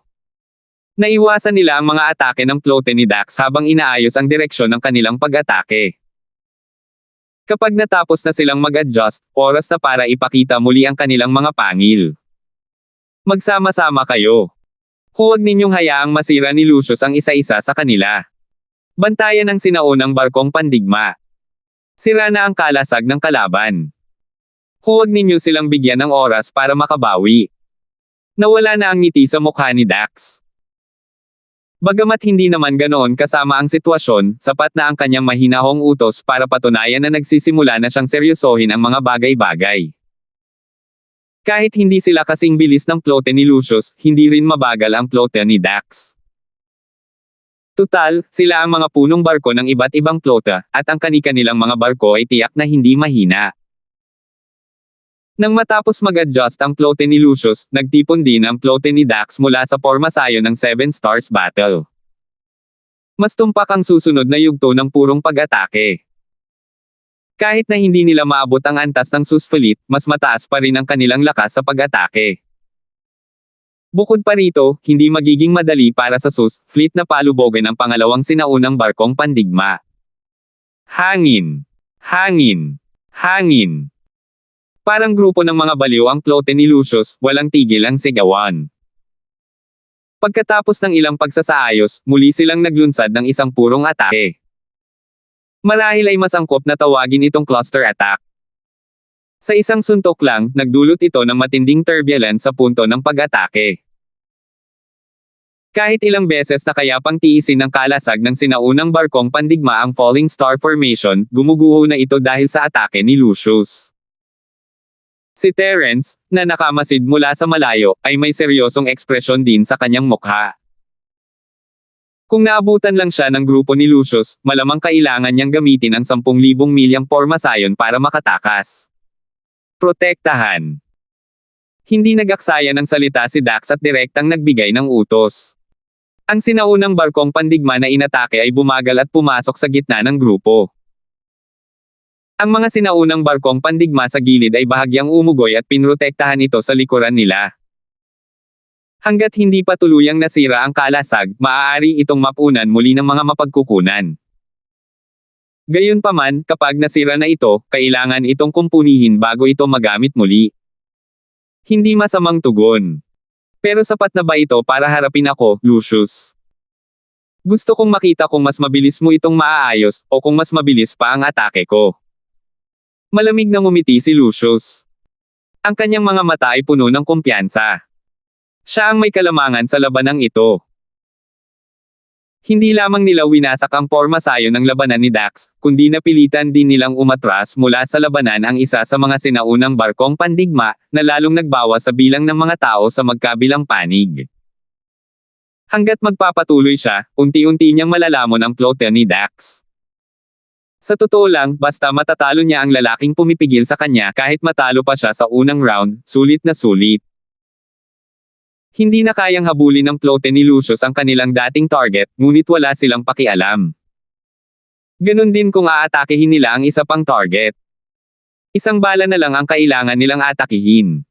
Naiwasan nila ang mga atake ng flote ni Dax habang inaayos ang direksyon ng kanilang pag-atake. Kapag natapos na silang mag-adjust, oras na para ipakita muli ang kanilang mga pangil. Magsama-sama kayo. Huwag ninyong hayaang masira ni Lucius ang isa-isa sa kanila. Bantayan ang sinaunang barkong pandigma. Sira na ang kalasag ng kalaban. Huwag ninyo silang bigyan ng oras para makabawi. Nawala na ang ngiti sa mukha ni Dax. Bagamat hindi naman ganoon kasama ang sitwasyon, sapat na ang kanyang mahinahong utos para patunayan na nagsisimula na siyang seryosohin ang mga bagay-bagay. Kahit hindi sila kasing bilis ng flote ni Lucius, hindi rin mabagal ang flote ni Dax. Tutal, sila ang mga punong barko ng iba't ibang flota, at ang kani-kanilang mga barko ay tiyak na hindi mahina. Nang matapos mag-adjust ang flote ni Lucius, nagtipon din ang flote ni Dax mula sa pormasayo ng 7 Stars Battle. Mas tumpak ang susunod na yugto ng purong pag-atake. Kahit na hindi nila maabot ang antas ng Sus Fleet, mas mataas pa rin ang kanilang lakas sa pag-atake. Bukod pa rito, hindi magiging madali para sa Sus Fleet na palubogan ang pangalawang sinaunang barkong pandigma. Hangin! Hangin! Hangin! Parang grupo ng mga baliw ang flote ni Lucius, walang tigil ang sigawan. Pagkatapos ng ilang pagsasaayos, muli silang naglunsad ng isang purong atake. Marahil ay mas angkop na tawagin itong cluster attack. Sa isang suntok lang, nagdulot ito ng matinding turbulence sa punto ng pag-atake. Kahit ilang beses na kaya pang tiisin ng kalasag ng sinaunang barkong pandigma ang Falling Star Formation, gumuguho na ito dahil sa atake ni Lucius. Si Terence, na nakamasid mula sa malayo, ay may seryosong ekspresyon din sa kanyang mukha. Kung naabutan lang siya ng grupo ni Lucius, malamang kailangan niyang gamitin ang 10,000 milyang pormasayon para makatakas. Protektahan. Hindi nagaksaya ng salita si Dax at direktang nagbigay ng utos. Ang sinaunang barkong pandigma na inatake ay bumagal at pumasok sa gitna ng grupo. Ang mga sinaunang barkong pandigma sa gilid ay bahagyang umugoy at pinrotektahan ito sa likuran nila. Hanggat hindi pa tuluyang nasira ang kalasag, maaari itong mapunan muli ng mga mapagkukunan. Gayunpaman, kapag nasira na ito, kailangan itong kumpunihin bago ito magamit muli. Hindi masamang tugon. Pero sapat na ba ito para harapin ako, Lucius? Gusto kong makita kung mas mabilis mo itong maaayos, o kung mas mabilis pa ang atake ko. Malamig na ngumiti si Lucius. Ang kanyang mga mata ay puno ng kumpiyansa. Siya ang may kalamangan sa labanang ito. Hindi lamang nila winasak ang pormasayo ng labanan ni Dax, kundi napilitan din nilang umatras mula sa labanan ang isa sa mga sinaunang barkong pandigma, na lalong nagbawas sa bilang ng mga tao sa magkabilang panig. Hanggat magpapatuloy siya, unti-unti niyang malalamon ang flote ni Dax. Sa totoo lang, basta matatalo niya ang lalaking pumipigil sa kanya kahit matalo pa siya sa unang round, sulit na sulit. Hindi na kayang habulin ng flote ni Lucius ang kanilang dating target, ngunit wala silang pakialam. Ganon din kung aatakihin nila ang isa pang target. Isang bala na lang ang kailangan nilang atakihin.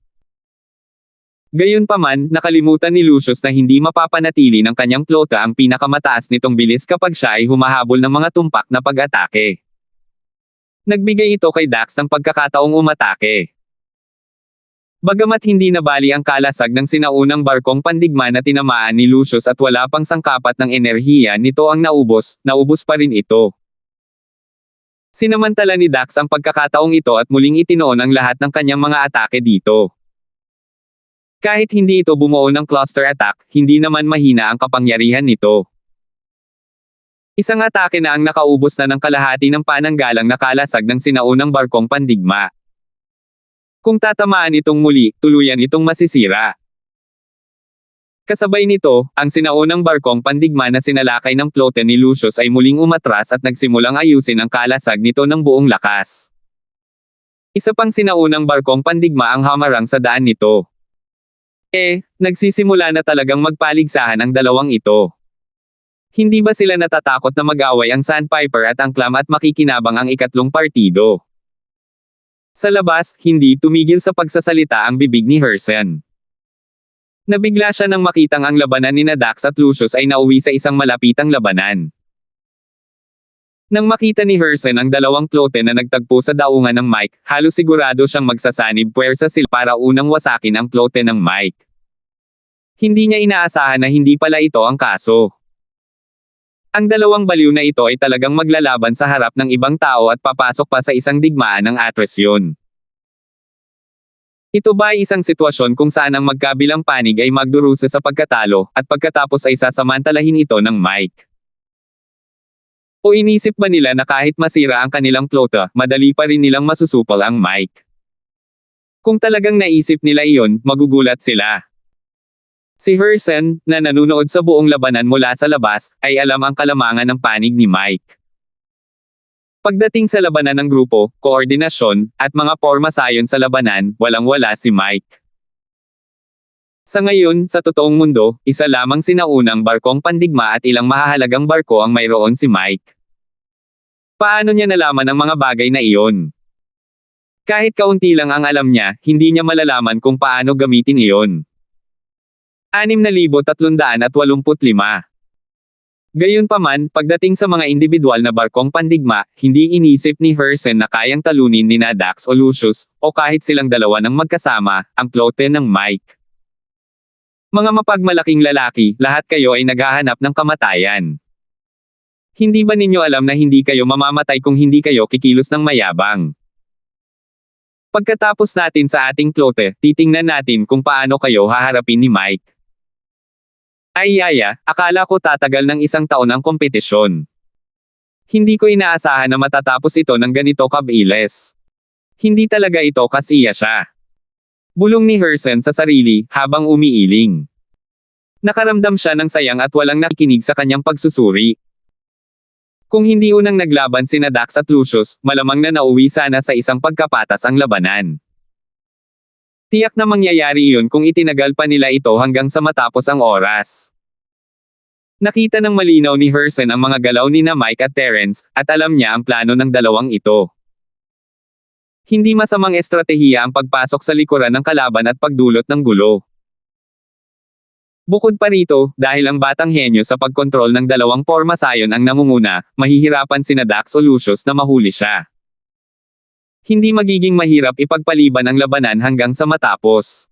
Gayunpaman, nakalimutan ni Lucius na hindi mapapanatili ng kanyang flota ang pinakamataas nitong bilis kapag siya ay humahabol ng mga tumpak na pag-atake. Nagbigay ito kay Dax ng pagkakataong umatake. Bagamat hindi nabali ang kalasag ng sinaunang barkong pandigma na tinamaan ni Lucius at wala pang sangkapat ng enerhiya nito ang naubos pa rin ito. Sinamantala ni Dax ang pagkakataong ito at muling itinoon ang lahat ng kanyang mga atake dito. Kahit hindi ito bumuo ng cluster attack, hindi naman mahina ang kapangyarihan nito. Isang atake na ang nakaubos na ng kalahati ng pananggalang na kalasag ng sinaunang barkong pandigma. Kung tatamaan itong muli, tuluyan itong masisira. Kasabay nito, ang sinaunang barkong pandigma na sinalakay ng flote ni Lucius ay muling umatras at nagsimulang ayusin ang kalasag nito ng buong lakas. Isa pang sinaunang barkong pandigma ang hamarang sa daan nito. Nagsisimula na talagang magpaligsahan ang dalawang ito. Hindi ba sila natatakot na mag-away ang Sandpiper at ang Clam at makikinabang ang ikatlong partido? Sa labas, hindi tumigil sa pagsasalita ang bibig ni Hersen. Nabigla siya nang makitang ang labanan ni Dax at Lucius ay nauwi sa isang malapitang labanan. Nang makita ni Hersen ang dalawang klote na nagtagpo sa daungan ng Mike, halos sigurado siyang magsasanib puwersa sila para unang wasakin ang klote ng Mike. Hindi niya inaasahan na hindi pala ito ang kaso. Ang dalawang baliw na ito ay talagang maglalaban sa harap ng ibang tao at papasok pa sa isang digmaan ng atresyon. Ito ba ay isang sitwasyon kung saan ang magkabilang panig ay magdurusa sa pagkatalo, at pagkatapos ay sasamantalahin ito ng Mike? O inisip ba nila na kahit masira ang kanilang plota, madali pa rin nilang masusupol ang Mike? Kung talagang naisip nila iyon, magugulat sila. Si Hersen, na nanunood sa buong labanan mula sa labas, ay alam ang kalamangan ng panig ni Mike. Pagdating sa labanan ng grupo, koordinasyon, at mga porma sayon sa labanan, walang-wala si Mike. Sa ngayon, sa totoong mundo, isa lamang sinaunang barkong pandigma at ilang mahahalagang barko ang mayroon si Mike. Paano niya nalaman ang mga bagay na iyon? Kahit kaunti lang ang alam niya, hindi niya malalaman kung paano gamitin iyon. 6,385. Gayunpaman, pagdating sa mga individual na barkong pandigma, hindi inisip ni Hersen na kayang talunin ni Dax o Lucius, o kahit silang dalawa ng magkasama, ang plote ng Mike. Mga mapagmalaking lalaki, lahat kayo ay naghahanap ng kamatayan. Hindi ba ninyo alam na hindi kayo mamamatay kung hindi kayo kikilos ng mayabang? Pagkatapos natin sa ating plote, titingnan natin kung paano kayo haharapin ni Mike. Ay yaya, akala ko tatagal ng 1 taon ang kompetisyon. Hindi ko inaasahan na matatapos ito ng ganito kabilis. Hindi talaga ito kasiya siya. Bulong ni Hersen sa sarili, habang umiiling. Nakaramdam siya ng sayang at walang nakikinig sa kanyang pagsusuri. Kung hindi unang naglaban sina Dax at Lucius, malamang na nauwi sana sa isang pagkapatas ang labanan. Tiyak na mangyayari iyon kung itinagal pa nila ito hanggang sa matapos ang oras. Nakita ng malinaw ni Hersen ang mga galaw ni Mike at Terence, at alam niya ang plano ng dalawang ito. Hindi masamang estratehiya ang pagpasok sa likuran ng kalaban at pagdulot ng gulo. Bukod pa rito, dahil ang batang henyo sa pagkontrol ng dalawang porma sayon ang nangunguna, mahihirapan sina Dax o Lucius na mahuli siya. Hindi magiging mahirap ipagpaliban ang labanan hanggang sa matapos.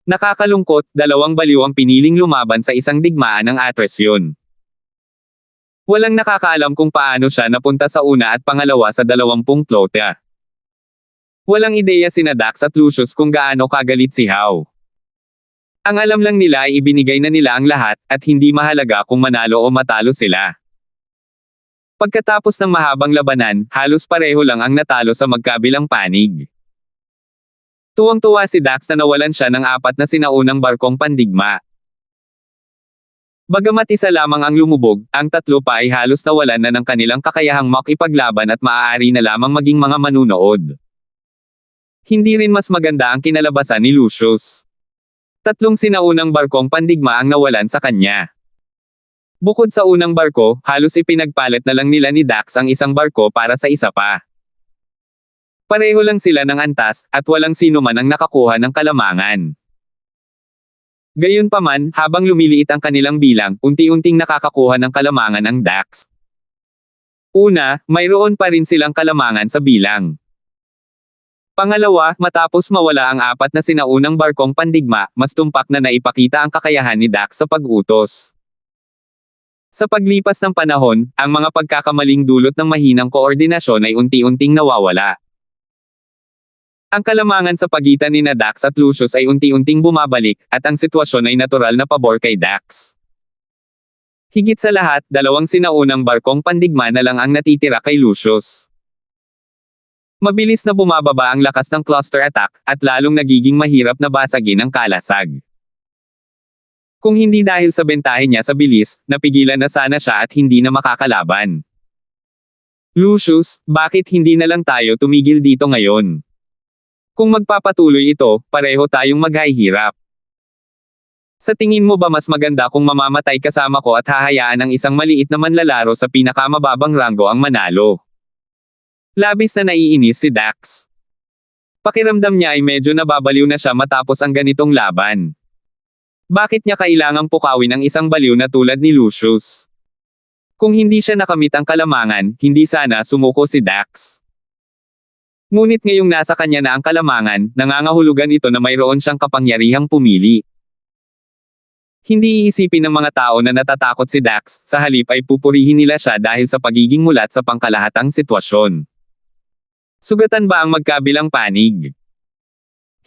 Nakakalungkot, dalawang baliw ang piniling lumaban sa isang digmaan ng atresyon. Walang nakakaalam kung paano siya napunta sa una at pangalawa sa 20 plote. Walang ideya sina Dax at Lucius kung gaano kagalit si Hao. Ang alam lang nila ay ibinigay na nila ang lahat, at hindi mahalaga kung manalo o matalo sila. Pagkatapos ng mahabang labanan, halos pareho lang ang natalo sa magkabilang panig. Tuwang-tuwa si Dax na nawalan siya ng 4 na sinaunang barkong pandigma. Bagamat isa lamang ang lumubog, ang 3 pa ay halos nawalan na ng kanilang kakayahang makipaglaban at maaari na lamang maging mga manunood. Hindi rin mas maganda ang kinalabasan ni Lucius. 3 sinaunang barkong pandigma ang nawalan sa kanya. Bukod sa unang barko, halos ipinagpalit na lang nila ni Dax ang isang barko para sa isa pa. Pareho lang sila ng antas, at walang sino man ang nakakuha ng kalamangan. Gayunpaman, habang lumiliit ang kanilang bilang, unti-unting nakakakuha ng kalamangan ang Dax. Una, mayroon pa rin silang kalamangan sa bilang. Pangalawa, matapos mawala ang 4 na sinaunang barkong pandigma, mas tumpak na naipakita ang kakayahan ni Dax sa pag-utos. Sa paglipas ng panahon, ang mga pagkakamaling dulot ng mahinang koordinasyon ay unti-unting nawawala. Ang kalamangan sa pagitan ni Dax at Lucius ay unti-unting bumabalik, at ang sitwasyon ay natural na pabor kay Dax. Higit sa lahat, 2 sinaunang barkong pandigma na lang ang natitira kay Lucius. Mabilis na bumababa ang lakas ng cluster attack, at lalong nagiging mahirap na basagin ang kalasag. Kung hindi dahil sa bentahe niya sa bilis, napigilan na sana siya at hindi na makakalaban. Lucius, bakit hindi na lang tayo tumigil dito ngayon? Kung magpapatuloy ito, pareho tayong maghihirap. Sa tingin mo ba mas maganda kung mamamatay kasama ko at hahayaan ang isang maliit na manlalaro sa pinakamababang ranggo ang manalo? Labis na naiinis si Dax. Pakiramdam niya ay medyo nababaliw na siya matapos ang ganitong laban. Bakit niya kailangang pukawin ang isang baliw na tulad ni Lucius? Kung hindi siya nakamit ang kalamangan, hindi sana sumuko si Dax. Ngunit ngayong nasa kanya na ang kalamangan, nangangahulugan ito na mayroon siyang kapangyarihang pumili. Hindi iisipin ng mga tao na natatakot si Dax, sa halip ay pupurihin nila siya dahil sa pagiging mulat sa pangkalahatang sitwasyon. Sugatan ba ang magkabilang panig?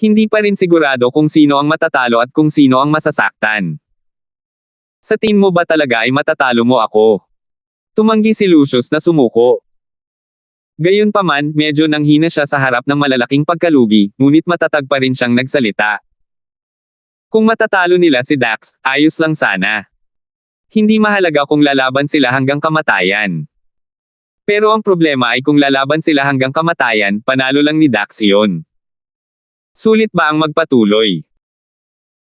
Hindi pa rin sigurado kung sino ang matatalo at kung sino ang masasaktan. Sa tingin mo ba talaga ay matatalo mo ako? Tumanggi si Lucius na sumuko. Gayunpaman, medyo nanghina siya sa harap ng malalaking pagkalugi, ngunit matatag pa rin siyang nagsalita. Kung matatalo nila si Dax, ayos lang sana. Hindi mahalaga kung lalaban sila hanggang kamatayan. Pero ang problema ay kung lalaban sila hanggang kamatayan, panalo lang ni Dax iyon. Sulit ba ang magpatuloy?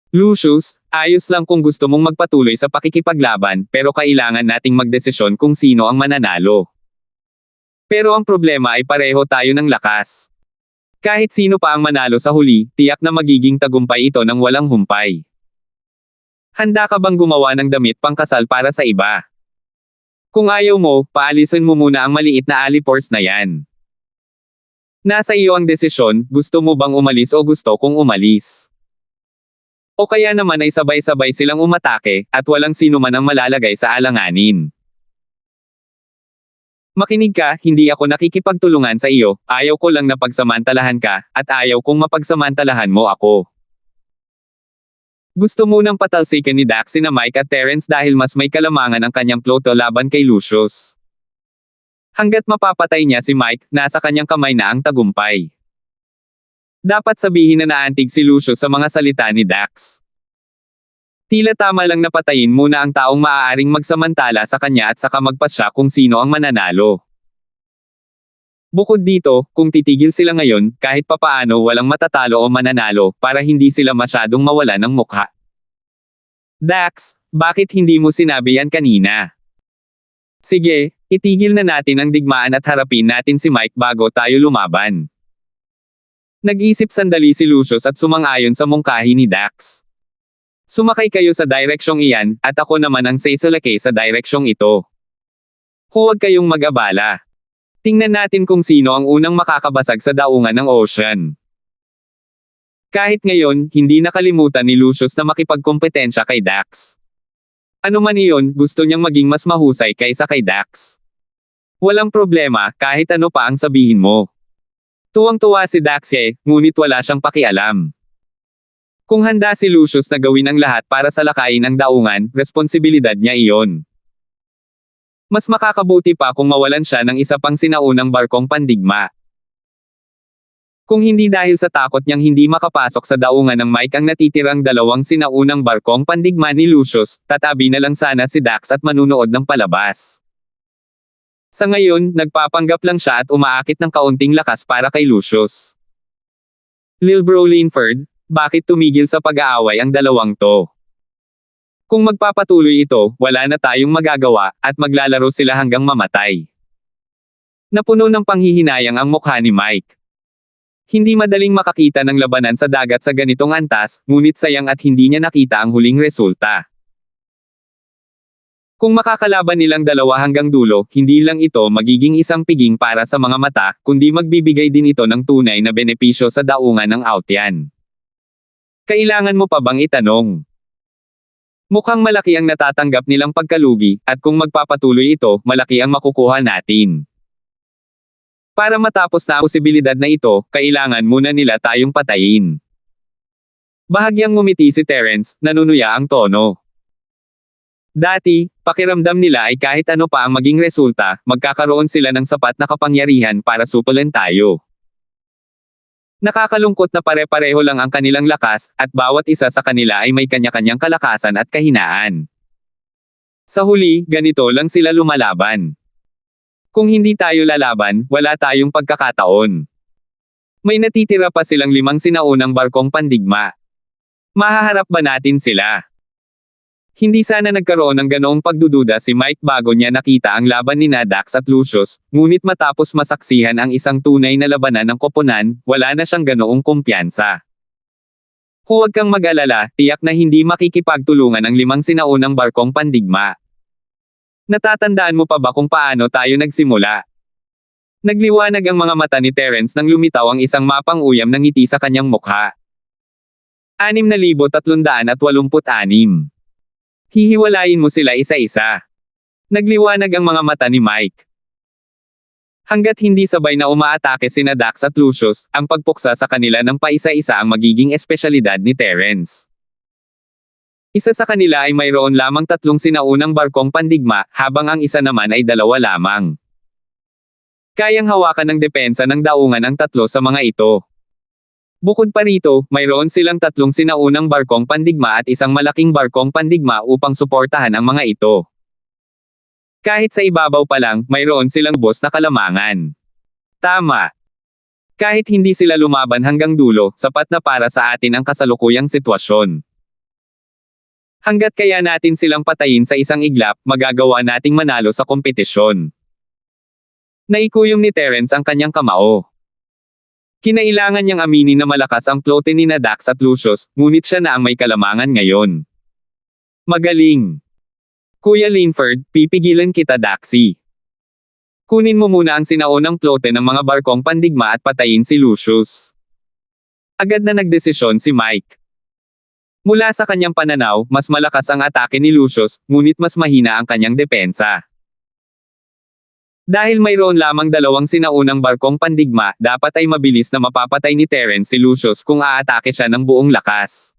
Lucius, ayos lang kung gusto mong magpatuloy sa pakikipaglaban, pero kailangan nating magdesisyon kung sino ang mananalo. Pero ang problema ay pareho tayo ng lakas. Kahit sino pa ang manalo sa huli, tiyak na magiging tagumpay ito ng walang humpay. Handa ka bang gumawa ng damit pangkasal para sa iba? Kung ayaw mo, paalisin mo muna ang maliit na alipors na yan. Nasa iyo ang desisyon, gusto mo bang umalis o gusto kong umalis? O kaya naman ay sabay-sabay silang umatake, at walang sino man ang malalagay sa alanganin. Makinig ka, hindi ako nakikipagtulungan sa iyo, ayaw ko lang na pagsamantalahan ka, at ayaw kong mapagsamantalahan mo ako. Gusto munang patalsikan ni Dax sina Mike at Terence dahil mas may kalamangan ang kanyang ploto laban kay Lucius. Hanggat mapapatay niya si Mike, nasa kanyang kamay na ang tagumpay. Dapat sabihin na naantig si Lucius sa mga salita ni Dax. Tila tama lang na patayin muna ang taong maaaring magsamantala sa kanya at saka magpasya kung sino ang mananalo. Bukod dito, kung titigil sila ngayon, kahit papaano walang matatalo o mananalo, para hindi sila masyadong mawala ng mukha. Dax, bakit hindi mo sinabi yan kanina? Sige, itigil na natin ang digmaan at harapin natin si Mike bago tayo lumaban. Nag-isip sandali si Lucius at sumang-ayon sa mungkahi ni Dax. Sumakay kayo sa direksyong iyan, at ako naman ang sasalakay sa direksyong ito. Huwag kayong mag-abala. Tingnan natin kung sino ang unang makakabasag sa daungan ng ocean. Kahit ngayon, hindi nakalimutan ni Lucius na makipagkompetensya kay Dax. Ano man iyon, gusto niyang maging mas mahusay kaysa kay Dax. Walang problema, kahit ano pa ang sabihin mo. Tuwang-tuwa si Dax ngunit wala siyang pakialam. Kung handa si Lucius na gawin ang lahat para salakayin ang daungan, responsibilidad niya iyon. Mas makakabuti pa kung mawalan siya ng isa pang sinaunang barkong pandigma. Kung hindi dahil sa takot niyang hindi makapasok sa daungan ng Mike ang natitirang dalawang sinaunang barkong pandigma ni Lucius, tatabi na lang sana si Dax at manunood ng palabas. Sa ngayon, nagpapanggap lang siya at umaakit ng kaunting lakas para kay Lucius. Lil Bro Linford, bakit tumigil sa pag-aaway ang dalawang to? Kung magpapatuloy ito, wala na tayong magagawa, at maglalaro sila hanggang mamatay. Napuno ng panghihinayang ang mukha ni Mike. Hindi madaling makakita ng labanan sa dagat sa ganitong antas, ngunit sayang at hindi niya nakita ang huling resulta. Kung makakalaban nilang dalawa hanggang dulo, hindi lang ito magiging isang piging para sa mga mata, kundi magbibigay din ito ng tunay na benepisyo sa daungan ng Outyan. Kailangan mo pa bang itanong? Mukhang malaki ang natatanggap nilang pagkalugi, at kung magpapatuloy ito, malaki ang makukuha natin. Para matapos na ang posibilidad na ito, kailangan muna nila tayong patayin. Bahagyang ngumiti si Terence, nanunuya ang tono. Dati, pakiramdam nila ay kahit ano pa ang maging resulta, magkakaroon sila ng sapat na kapangyarihan para supulan tayo. Nakakalungkot na pare-pareho lang ang kanilang lakas, at bawat isa sa kanila ay may kanya-kanyang kalakasan at kahinaan. Sa huli, ganito lang sila lumalaban. Kung hindi tayo lalaban, wala tayong pagkakataon. May natitira pa silang 5 sinaunang barkong pandigma. Mahaharap ba natin sila? Hindi sana nagkaroon ng ganoong pagdududa si Mike bago niya nakita ang laban ni Dax at Lucius, ngunit matapos masaksihan ang isang tunay na labanan ng koponan, wala na siyang ganoong kumpiyansa. Huwag kang mag-alala, tiyak na hindi makikipagtulungan ang 5 sinaunang barkong pandigma. Natatandaan mo pa ba kung paano tayo nagsimula? Nagliwanag ang mga mata ni Terence nang lumitaw ang isang mapang uyam ng ngiti sa kanyang mukha. 6,386. Hihiwalayin mo sila isa-isa. Nagliwanag ang mga mata ni Mike. Hanggat hindi sabay na umaatake sina Dax at Lucius, ang pagpuksa sa kanila ng paisa-isa ang magiging espesyalidad ni Terence. Isa sa kanila ay mayroon lamang 3 sinaunang barkong pandigma, habang ang isa naman ay 2 lamang. Kayang hawakan ng depensa ng daungan ang 3 sa mga ito. Bukod pa rito, mayroon silang 3 sinaunang barkong pandigma at isang malaking barkong pandigma upang suportahan ang mga ito. Kahit sa ibabaw pa lang, mayroon silang lubos na kalamangan. Tama. Kahit hindi sila lumaban hanggang dulo, sapat na para sa atin ang kasalukuyang sitwasyon. Hanggat kaya natin silang patayin sa isang iglap, magagawa nating manalo sa kompetisyon. Naikuyom ni Terence ang kanyang kamao. Kinailangan niyang aminin na malakas ang plote ni Dax at Lucius, ngunit siya na ang may kalamangan ngayon. Magaling. Kuya Linford, pipigilan kita Daxie. Kunin mo muna ang sinaunang plote ng mga barkong pandigma at patayin si Lucius. Agad na nagdesisyon si Mike. Mula sa kanyang pananaw, mas malakas ang atake ni Lucius, ngunit mas mahina ang kanyang depensa. Dahil mayroon lamang 2 sinaunang barkong pandigma, dapat ay mabilis na mapapatay ni Terence si Lucius kung aatake siya ng buong lakas.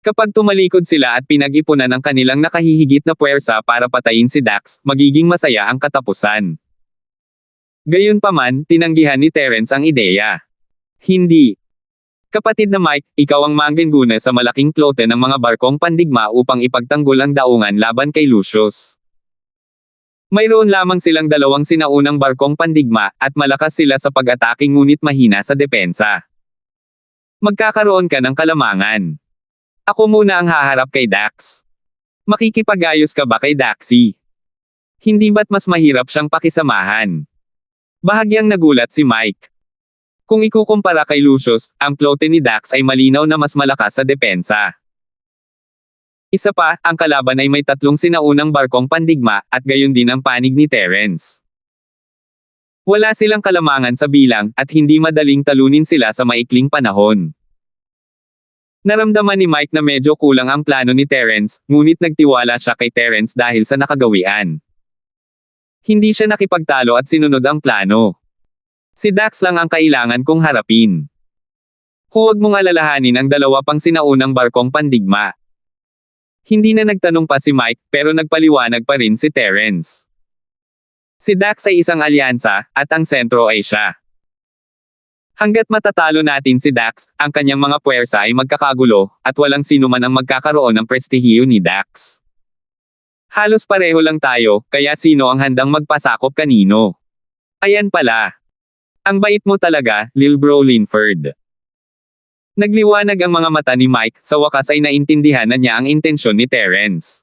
Kapag tumalikod sila at pinag-ipunan ang kanilang nakahihigit na puwersa para patayin si Dax, magiging masaya ang katapusan. Gayunpaman, tinanggihan ni Terence ang ideya. Hindi. Kapatid na Mike, ikaw ang mangguna sa malaking plote ng mga barkong pandigma upang ipagtanggol ang daungan laban kay Lucius. Mayroon lamang silang 2 sinaunang barkong pandigma, at malakas sila sa pag-atake ngunit mahina sa depensa. Magkakaroon ka ng kalamangan. Ako muna ang haharap kay Dax. Makikipag-ayos ka ba kay Daxie? Hindi ba't mas mahirap siyang pakisamahan? Bahagyang nagulat si Mike. Kung ikukumpara kay Lucius, ang plote ni Dax ay malinaw na mas malakas sa depensa. Isa pa, ang kalaban ay may 3 sinaunang barkong pandigma, at gayon din ang panig ni Terence. Wala silang kalamangan sa bilang, at hindi madaling talunin sila sa maikling panahon. Naramdaman ni Mike na medyo kulang ang plano ni Terence, ngunit nagtiwala siya kay Terence dahil sa nakagawian. Hindi siya nakipagtalo at sinunod ang plano. Si Dax lang ang kailangan kong harapin. Huwag mong alalahanin ang 2 pang sinaunang barkong pandigma. Hindi na nagtanong pa si Mike, pero nagpaliwanag pa rin si Terence. Si Dax ay isang alyansa, at ang sentro ay siya. Hanggat matatalo natin si Dax, ang kanyang mga puwersa ay magkakagulo, at walang sino man ang magkakaroon ng prestihiyo ni Dax. Halos pareho lang tayo, kaya sino ang handang magpasakop kanino? Ayan pala. Ang bait mo talaga, Lil Bro Linford. Nagliwanag ang mga mata ni Mike, sa wakas ay naintindihan na niya ang intensyon ni Terence.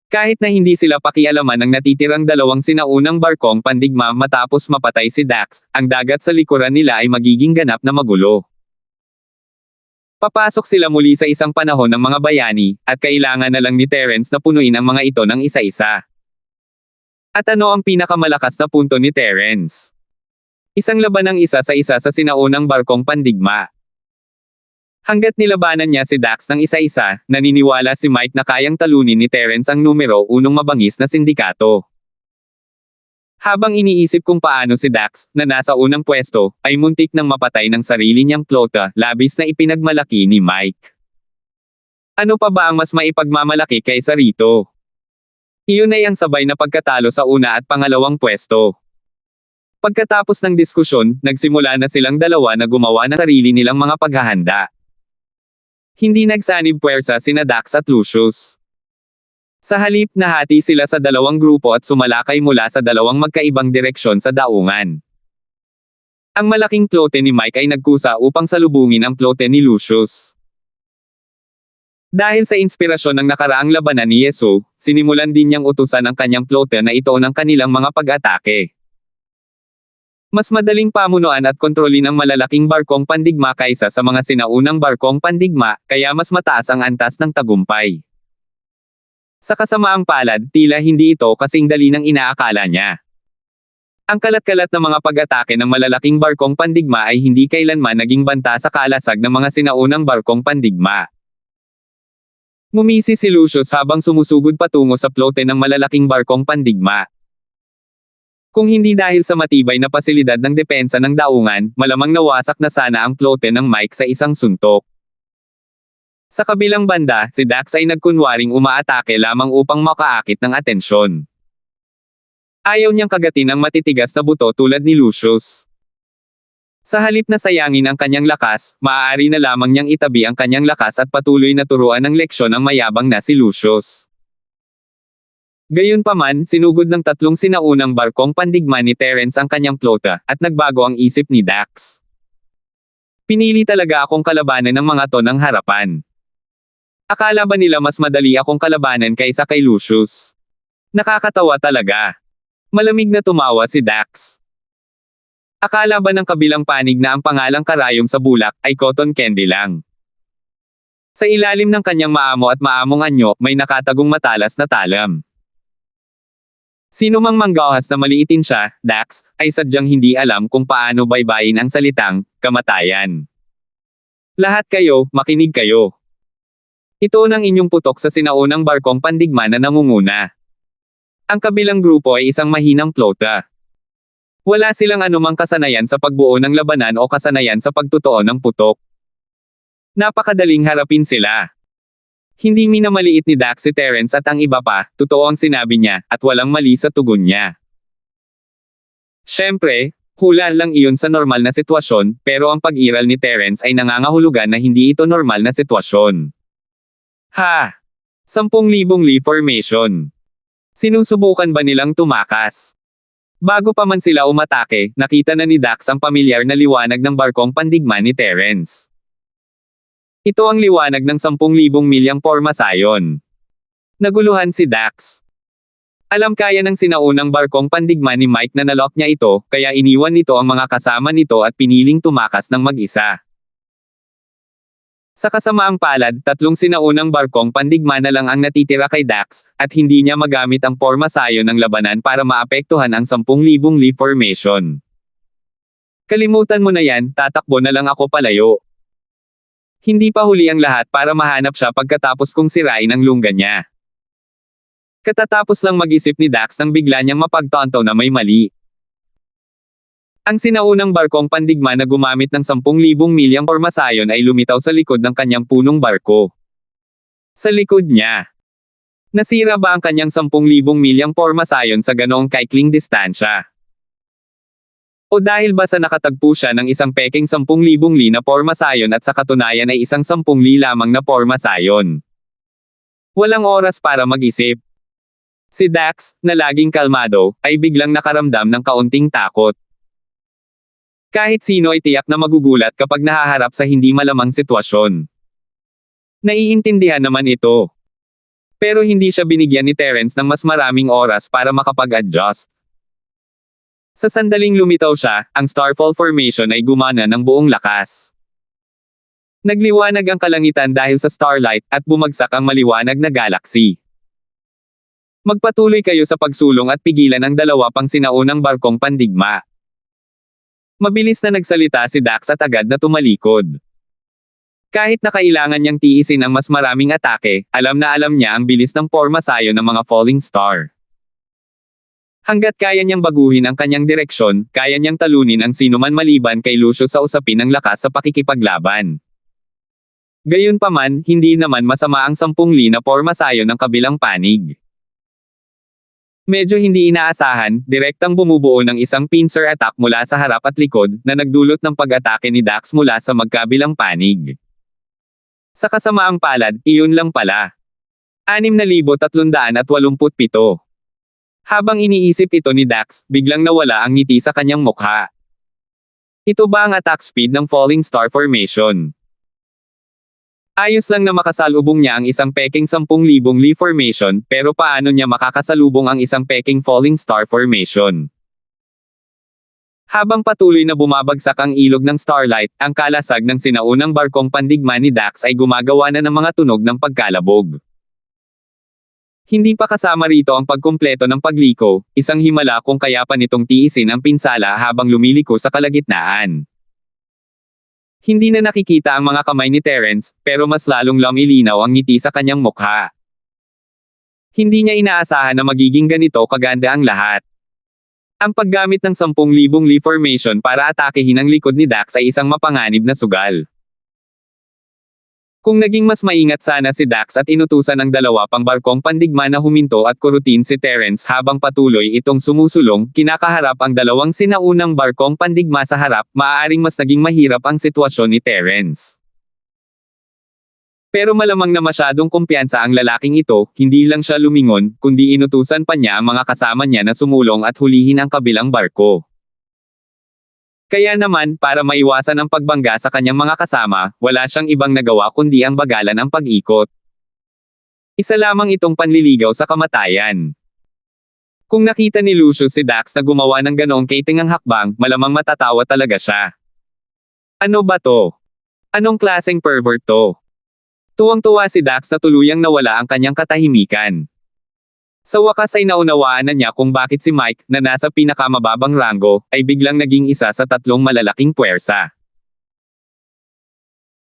Kahit na hindi sila pakialaman ng natitirang 2 sinaunang barkong pandigma matapos mapatay si Dax, ang dagat sa likuran nila ay magiging ganap na magulo. Papasok sila muli sa isang panahon ng mga bayani, at kailangan na lang ni Terence na punuin ang mga ito ng isa-isa. At ano ang pinakamalakas na punto ni Terence? Isang laban ng isa sa sinaunang barkong pandigma. Hanggat nilabanan niya si Dax ng isa-isa, naniniwala si Mike na kayang talunin ni Terence ang numero 1 mabangis na sindikato. Habang iniisip kung paano si Dax, na nasa unang pwesto, ay muntik nang mapatay ng sarili niyang plota, labis na ipinagmalaki ni Mike. Ano pa ba ang mas maipagmamalaki kaysa rito? Iyon ay ang sabay na pagkatalo sa una at pangalawang pwesto. Pagkatapos ng diskusyon, nagsimula na silang 2 na gumawa ng sarili nilang mga paghahanda. Hindi nagsanib puwersa sina Dax at Lucius. Sa halip, nahati sila sa 2 grupo at sumalakay mula sa 2 magkaibang direksyon sa daungan. Ang malaking plote ni Mike ay nagkusa upang salubungin ang plote ni Lucius. Dahil sa inspirasyon ng nakaraang labanan ni Yasuo, sinimulan din niyang utusan ang kanyang plote na ito ng kanilang mga pag-atake. Mas madaling pamunuan at kontrolin ang malalaking barkong pandigma kaysa sa mga sinaunang barkong pandigma, kaya mas mataas ang antas ng tagumpay. Sa kasamaang palad, tila hindi ito kasing dali ng inaakala niya. Ang kalat-kalat na mga pag-atake ng malalaking barkong pandigma ay hindi kailanman naging banta sa kalasag ng mga sinaunang barkong pandigma. Ngumisi si Lucius habang sumusugod patungo sa plote ng malalaking barkong pandigma. Kung hindi dahil sa matibay na pasilidad ng depensa ng daungan, malamang nawasak na sana ang plote ng Mike sa isang suntok. Sa kabilang banda, si Dax ay nagkunwaring umaatake lamang upang makaakit ng atensyon. Ayaw niyang kagatin ang matitigas na buto tulad ni Lucius. Sa halip na sayangin ang kanyang lakas, maaari na lamang niyang itabi ang kanyang lakas at patuloy na turuan ng leksyon ang mayabang na si Lucius. Gayunpaman, sinugod ng tatlong sinaunang barkong pandigma ni Terence ang kanyang plota, at nagbago ang isip ni Dax. Pinili talaga akong kalabanan ng mga to ng harapan. Akala ba nila mas madali akong kalabanan kaysa kay Lucius? Nakakatawa talaga. Malamig na tumawa si Dax. Akala ba ng kabilang panig na ang pangalang karayom sa bulak ay cotton candy lang? Sa ilalim ng kanyang maamo at maamong anyo, may nakatagong matalas na talam. Sino mang manggahas na maliitin siya, Dax, ay sadyang hindi alam kung paano baybayin ang salitang kamatayan. Lahat kayo, makinig kayo. Ito ang inyong putok sa sinaunang barkong pandigma na nangunguna. Ang kabilang grupo ay isang mahinang plota. Wala silang anumang kasanayan sa pagbuo ng labanan o kasanayan sa pagtutuon ng putok. Napakadaling harapin sila. Hindi minamaliit ni Dax si Terence at ang iba pa, totoo ang sinabi niya, at walang mali sa tugon niya. Siyempre, hula lang iyon sa normal na sitwasyon, pero ang pag-iral ni Terence ay nangangahulugan na hindi ito normal na sitwasyon. 10,000 Lee formation. Sinusubukan ba nilang tumakas? Bago pa man sila umatake, nakita na ni Dax ang pamilyar na liwanag ng barkong pandigma ni Terence. Ito ang liwanag ng 10,000 milyang pormasayon. Naguluhan si Dax. Alam kaya ng sinaunang barkong pandigma ni Mike na nalock niya ito, kaya iniwan nito ang mga kasama nito at piniling tumakas ng mag-isa. Sa kasamaang palad, tatlong sinaunang barkong pandigma na lang ang natitira kay Dax, at hindi niya magamit ang pormasayon ng labanan para maapektuhan ang 10,000 Lee formation. Kalimutan mo na yan, tatakbo na lang ako palayo. Hindi pa huli ang lahat para mahanap siya pagkatapos kong sirain ang lungga niya. Katatapos lang mag-isip ni Dax nang bigla niyang mapagtanto na may mali. Ang sinaunang barkong pandigma na gumamit ng 10,000 milyang pormasayon ay lumitaw sa likod ng kanyang punong barko. Sa likod niya. Nasira ba ang kanyang 10,000 milyang pormasayon sa ganoong kaikling distansya? O dahil ba sa nakatagpo siya ng isang peking 10,000 Lee na pormasayon at sa katunayan ay isang 10 Lee lamang na pormasayon? Walang oras para mag-isip. Si Dax, na laging kalmado, ay biglang nakaramdam ng kaunting takot. Kahit sino ay tiyak na magugulat kapag nahaharap sa hindi malamang sitwasyon. Naiintindihan naman ito. Pero hindi siya binigyan ni Terence ng mas maraming oras para makapag-adjust. Sa sandaling lumitaw siya, ang Starfall Formation ay gumana ng buong lakas. Nagliwanag ang kalangitan dahil sa starlight at bumagsak ang maliwanag na galaxy. Magpatuloy kayo sa pagsulong at pigilan ang dalawa pang sinaunang barkong pandigma. Mabilis na nagsalita si Dax at agad na tumalikod. Kahit na kailangan niyang tiisin ang mas maraming atake, alam na alam niya ang bilis ng pormasayon ng mga falling star. Hanggat kaya niyang baguhin ang kanyang direksyon, kaya niyang talunin ang sinuman maliban kay Lucius sa usapin ng lakas sa pakikipaglaban. Gayunpaman, hindi naman masama ang 10 Lee na pormasayon ng kabilang panig. Medyo hindi inaasahan, direktang bumubuo ng isang pincer attack mula sa harap at likod, na nagdulot ng pag-atake ni Dax mula sa magkabilang panig. Sa kasamaang palad, iyon lang pala. 6,387. Habang iniisip ito ni Dax, biglang nawala ang ngiti sa kanyang mukha. Ito ba ang attack speed ng Falling Star Formation? Ayos lang na makasalubong niya ang isang peking 10,000 Lee Formation, pero paano niya makakasalubong ang isang peking Falling Star Formation? Habang patuloy na bumabagsak ang ilog ng Starlight, ang kalasag ng sinaunang barkong pandigma ni Dax ay gumagawa na ng mga tunog ng pagkalabog. Hindi pa kasama rito ang pagkumpleto ng pagliko, isang himala kung kaya pa nitong tiisin ang pinsala habang lumiliko sa kalagitnaan. Hindi na nakikita ang mga kamay ni Terence, pero mas lalong lumilinaw ang ngiti sa kanyang mukha. Hindi niya inaasahan na magiging ganito kaganda ang lahat. Ang paggamit ng 10,000 Lee Formation para atakehin ang likod ni Dax ay isang mapanganib na sugal. Kung naging mas maingat sana si Dax at inutusan ng dalawa pang barkong pandigma na huminto at kurutin si Terence habang patuloy itong sumusulong, kinakaharap ang dalawang sinaunang barkong pandigma sa harap, maaaring mas naging mahirap ang sitwasyon ni Terence. Pero malamang na masyadong kumpiyansa ang lalaking ito, hindi lang siya lumingon, kundi inutusan pa niya ang mga kasama niya na sumulong at hulihin ang kabilang barko. Kaya naman, para maiwasan ang pagbangga sa kanyang mga kasama, wala siyang ibang nagawa kundi ang bagalan ang pag-ikot. Isa lamang itong panliligaw sa kamatayan. Kung nakita ni Lucius si Dax na gumawa ng ganoong katingang hakbang, malamang matatawa talaga siya. Ano ba to? Anong klaseng pervert to? Tuwang-tuwa si Dax na tuluyang nawala ang kanyang katahimikan. Sa wakas ay naunawaan na niya kung bakit si Mike, na nasa pinakamababang ranggo, ay biglang naging isa sa 3 malalaking puwersa.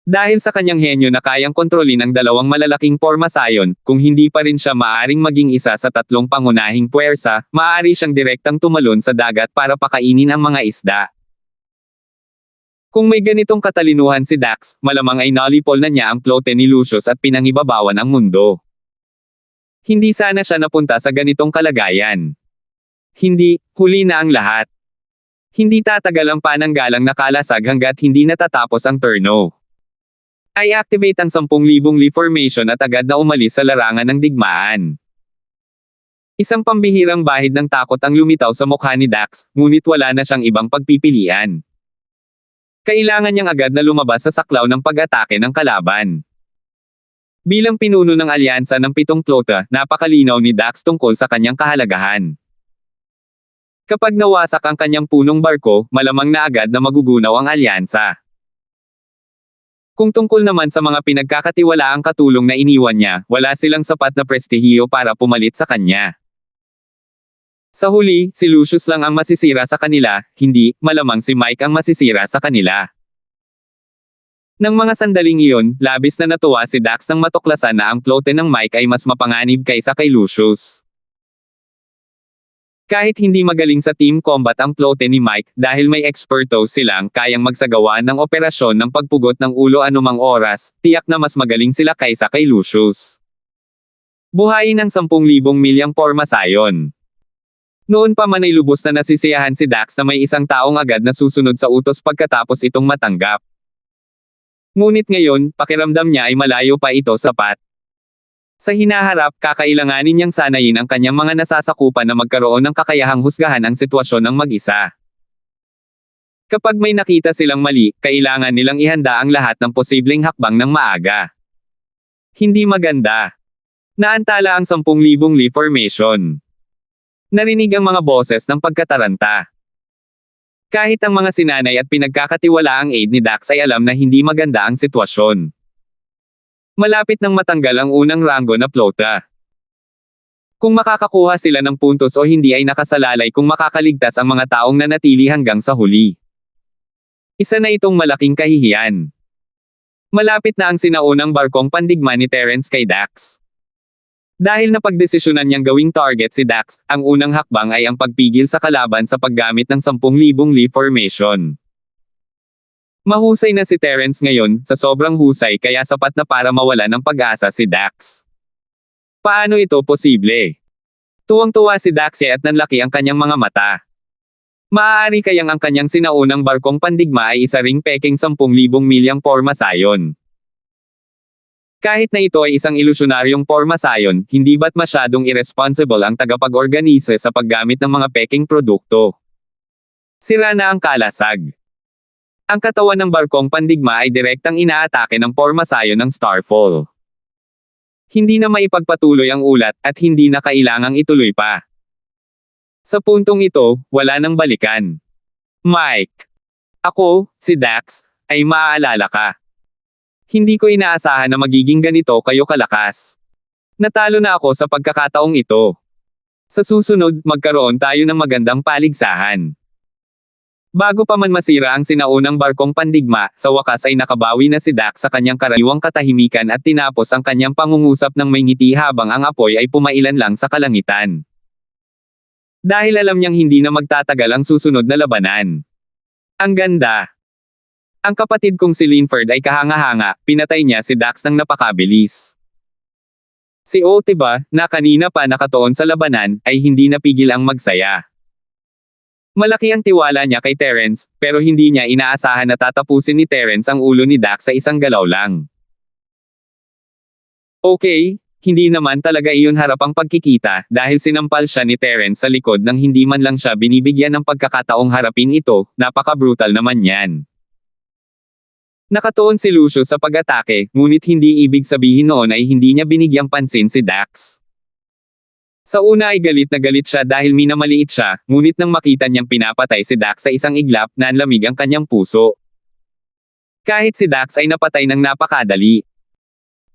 Dahil sa kanyang henyo na kayang kontrolin ang 2 malalaking pormasayon, kung hindi pa rin siya maaring maging isa sa 3 pangunahing puwersa, maaari siyang direktang tumalon sa dagat para pakainin ang mga isda. Kung may ganitong katalinuhan si Dax, malamang ay nalipol na niya ang plote ni Lucius at pinangibabawan ang mundo. Hindi sana siya napunta sa ganitong kalagayan. Hindi, huli na ang lahat. Hindi tatagal ang pananggalang na kalasag hanggat hindi natatapos ang turno. Ay activate ang 10,000 Lee Formation at agad na umalis sa larangan ng digmaan. Isang pambihirang bahid ng takot ang lumitaw sa mukha ni Dax, ngunit wala na siyang ibang pagpipilian. Kailangan niyang agad na lumabas sa saklaw ng pag-atake ng kalaban. Bilang pinuno ng alyansa ng 7 flota, napakalinaw ni Dax tungkol sa kanyang kahalagahan. Kapag nawasak ang kanyang punong barko, malamang na agad na magugunaw ang alyansa. Kung tungkol naman sa mga pinagkakatiwalaang katulong na iniwan niya, wala silang sapat na prestihiyo para pumalit sa kanya. Sa huli, si Lucius lang ang masisira sa kanila, hindi, malamang si Mike ang masisira sa kanila. Nang mga sandaling iyon, labis na natuwa si Dax nang matuklasan na ang plote ng Mike ay mas mapanganib kaysa kay Lucius. Kahit hindi magaling sa team combat ang plote ni Mike, dahil may eksperto silang kayang magsagawa ng operasyon ng pagpugot ng ulo anumang oras, tiyak na mas magaling sila kaysa kay Lucius. Buhayin ang 10,000 milyang pormasayon. Noon pa man ay lubos na nasisiyahan si Dax na may isang taong agad na susunod sa utos pagkatapos itong matanggap. Ngunit ngayon, pakiramdam niya ay malayo pa ito sapat. Sa hinaharap, kakailanganin niyang sanayin ang kanyang mga nasasakupan na magkaroon ng kakayahang husgahan ang sitwasyon ng mag-isa. Kapag may nakita silang mali, kailangan nilang ihanda ang lahat ng posibleng hakbang ng maaga. Hindi maganda. Naantala ang 10,000 Lee Formation. Narinig ang mga boses ng pagkataranta. Kahit ang mga sinanay at pinagkakatiwalaang aide ni Dax ay alam na hindi maganda ang sitwasyon. Malapit nang matanggal ang unang ranggo na flota. Kung makakakuha sila ng puntos o hindi ay nakasalalay kung makakaligtas ang mga taong nanatili hanggang sa huli. Isa na itong malaking kahihiyan. Malapit na ang sinaunang barkong pandigma ni Terence kay Dax. Dahil napagdesisyonan niyang gawing target si Dax, ang unang hakbang ay ang pagpigil sa kalaban sa paggamit ng 10,000 Lee Formation. Mahusay na si Terence ngayon, sa sobrang husay kaya sapat na para mawala ng pag-asa si Dax. Paano ito posible? Tuwang-tuwa si Dax at nanlaki ang kanyang mga mata. Maaari kayang ang kanyang sinaunang barkong pandigma ay isa ring peking 10,000 milyang pormasayon. Kahit na ito ay isang ilusyonaryong pormasayon, hindi ba't masyadong irresponsible ang tagapag-organise sa paggamit ng mga peking produkto? Sira na ang kalasag. Ang katawan ng barkong pandigma ay direktang inaatake ng pormasayon ng Starfall. Hindi na maipagpatuloy ang ulat at hindi na kailangang ituloy pa. Sa puntong ito, wala nang balikan. Mike. Ako, si Dax, ay maaalala ka. Hindi ko inaasahan na magiging ganito kayo kalakas. Natalo na ako sa pagkakataong ito. Sa susunod, magkaroon tayo ng magandang paligsahan. Bago pa man masira ang sinaunang barkong pandigma, sa wakas ay nakabawi na si Dax sa kanyang karaniwang katahimikan at tinapos ang kanyang pangungusap ng may ngiti habang ang apoy ay pumailan lang sa kalangitan. Dahil alam niyang hindi na magtatagal ang susunod na labanan. Ang ganda. Ang kapatid kong si Linford ay kahanga-hanga, pinatay niya si Dax ng napakabilis. Si Otiba, na kanina pa nakatuon sa labanan, ay hindi napigil ang magsaya. Malaki ang tiwala niya kay Terence, pero hindi niya inaasahan na tatapusin ni Terence ang ulo ni Dax sa isang galaw lang. Okay, hindi naman talaga iyon harapang pagkikita, dahil sinampal siya ni Terence sa likod nang hindi man lang siya binibigyan ng pagkakataong harapin ito, napaka-brutal naman yan. Nakatuon si Lucius sa pag-atake, ngunit hindi ibig sabihin noon ay hindi niya binigyang pansin si Dax. Sa una ay galit na galit siya dahil minamaliit siya, ngunit nang makita niyang pinapatay si Dax sa isang iglap, nanlamig ang kanyang puso. Kahit si Dax ay napatay ng napakadali.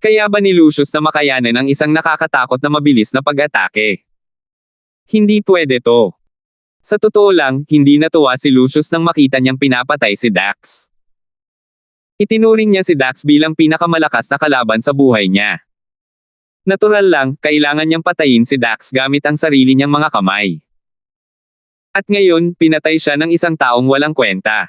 Kaya ba ni Lucius na makayanan ang isang nakakatakot na mabilis na pag-atake? Hindi pwede to. Sa totoo lang, hindi natuwa si Lucius nang makita niyang pinapatay si Dax. Itinuring niya si Dax bilang pinakamalakas na kalaban sa buhay niya. Natural lang, kailangan niyang patayin si Dax gamit ang sarili niyang mga kamay. At ngayon, pinatay siya ng isang taong walang kwenta.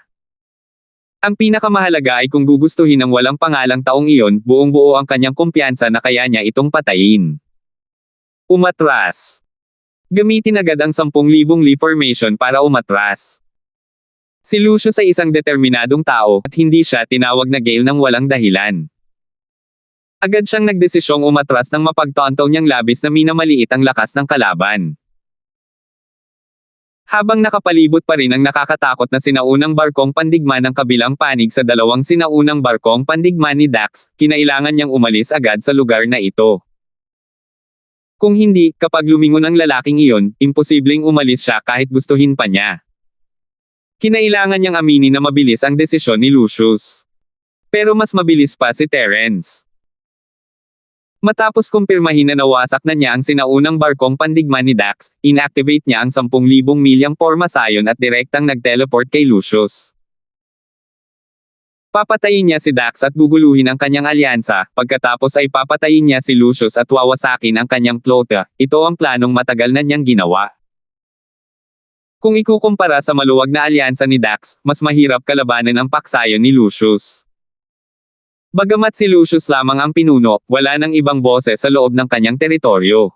Ang pinakamahalaga ay kung gugustuhin ng walang pangalang taong iyon, buong-buo ang kanyang kumpiyansa na kaya niya itong patayin. Umatras. Gamitin agad ang 10,000 Lee formation para umatras. Si Lucius ay isang determinadong tao, at hindi siya tinawag na Gale ng walang dahilan. Agad siyang nagdesisyong umatras nang mapagtanto niyang labis na minamaliit ang lakas ng kalaban. Habang nakapalibot pa rin ang nakakatakot na sinaunang barkong pandigma ng kabilang panig sa dalawang sinaunang barkong pandigma ni Dax, kinailangan niyang umalis agad sa lugar na ito. Kung hindi, kapag lumingon ang lalaking iyon, imposibleng umalis siya kahit gustuhin pa niya. Kinailangan niyang aminin na mabilis ang desisyon ni Lucius. Pero mas mabilis pa si Terence. Matapos kumpirmahin na nawasak na niya ang sinaunang barkong pandigma ni Dax, inactivate niya ang 10,000 milyang pormasayon at direktang nag-teleport kay Lucius. Papatayin niya si Dax at guguluhin ang kanyang alyansa, pagkatapos ay papatayin niya si Lucius at wawasakin ang kanyang flota. Ito ang planong matagal na niyang ginawa. Kung ikukumpara sa maluwag na alyansa ni Dax, mas mahirap kalabanan ang paksayon ni Lucius. Bagamat si Lucius lamang ang pinuno, wala nang ibang boses sa loob ng kanyang teritoryo.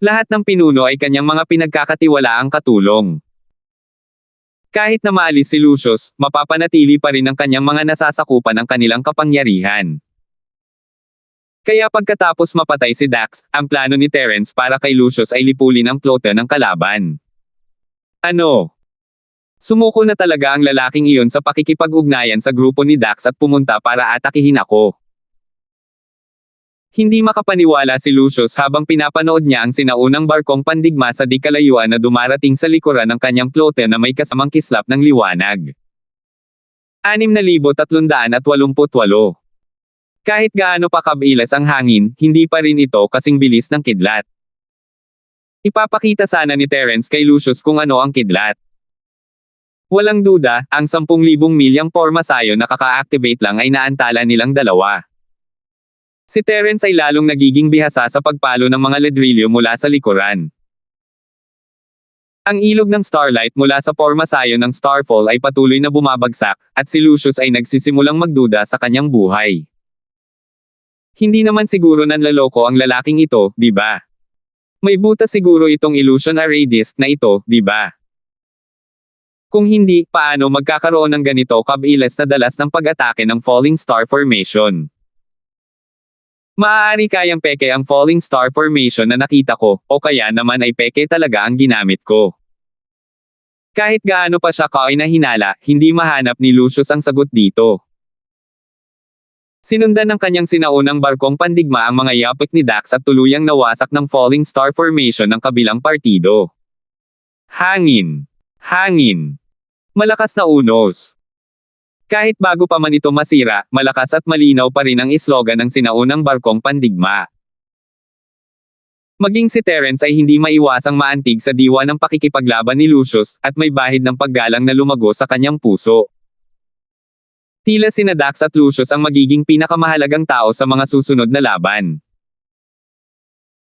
Lahat ng pinuno ay kanyang mga pinagkakatiwalaang katulong. Kahit na maalis si Lucius, mapapanatili pa rin ang kanyang mga nasasakupan ang kanilang kapangyarihan. Kaya pagkatapos mapatay si Dax, ang plano ni Terence para kay Lucius ay lipulin ang flota ng kalaban. Ano? Sumuko na talaga ang lalaking iyon sa pakikipag-ugnayan sa grupo ni Dax at pumunta para atakihin ako. Hindi makapaniwala si Lucius habang pinapanood niya ang sinaunang barkong pandigma sa di kalayuan na dumarating sa likuran ng kanyang flota na may kasamang kislap ng liwanag. 6,388. Kahit gaano pa kabilis ang hangin, hindi pa rin ito kasing bilis ng kidlat. Ipapakita sana ni Terence kay Lucius kung ano ang kidlat. Walang duda, ang 10,000 milyang pormasayon na kaka-activate lang ay naantala nilang dalawa. Si Terence ay lalong nagiging bihasa sa pagpalo ng mga ladrilyo mula sa likuran. Ang ilog ng starlight mula sa pormasayon ng Starfall ay patuloy na bumabagsak, at si Lucius ay nagsisimulang magduda sa kanyang buhay. Hindi naman siguro nanloloko ang lalaking ito, di ba? May butas siguro itong illusion array disk na ito, di ba? Kung hindi, paano magkakaroon ng ganito kabilis na dalas ng pag-atake ng Falling Star Formation? Maaari kayang peke ang Falling Star Formation na nakita ko, o kaya naman ay peke talaga ang ginamit ko. Kahit gaano pa siya kainahinala, hindi mahanap ni Lucius ang sagot dito. Sinundan ng kanyang sinaunang barkong pandigma ang mga yapik ni Dax at tuluyang nawasak ng falling star formation ng kabilang partido. Hangin. Hangin. Malakas na unos. Kahit bago pa man ito masira, malakas at malinaw pa rin ang islogan ng sinaunang barkong pandigma. Maging si Terence ay hindi maiwasang maantig sa diwa ng pakikipaglaban ni Lucius, at may bahid ng paggalang na lumago sa kanyang puso. Tila sina Dax at Lucius ang magiging pinakamahalagang tao sa mga susunod na laban.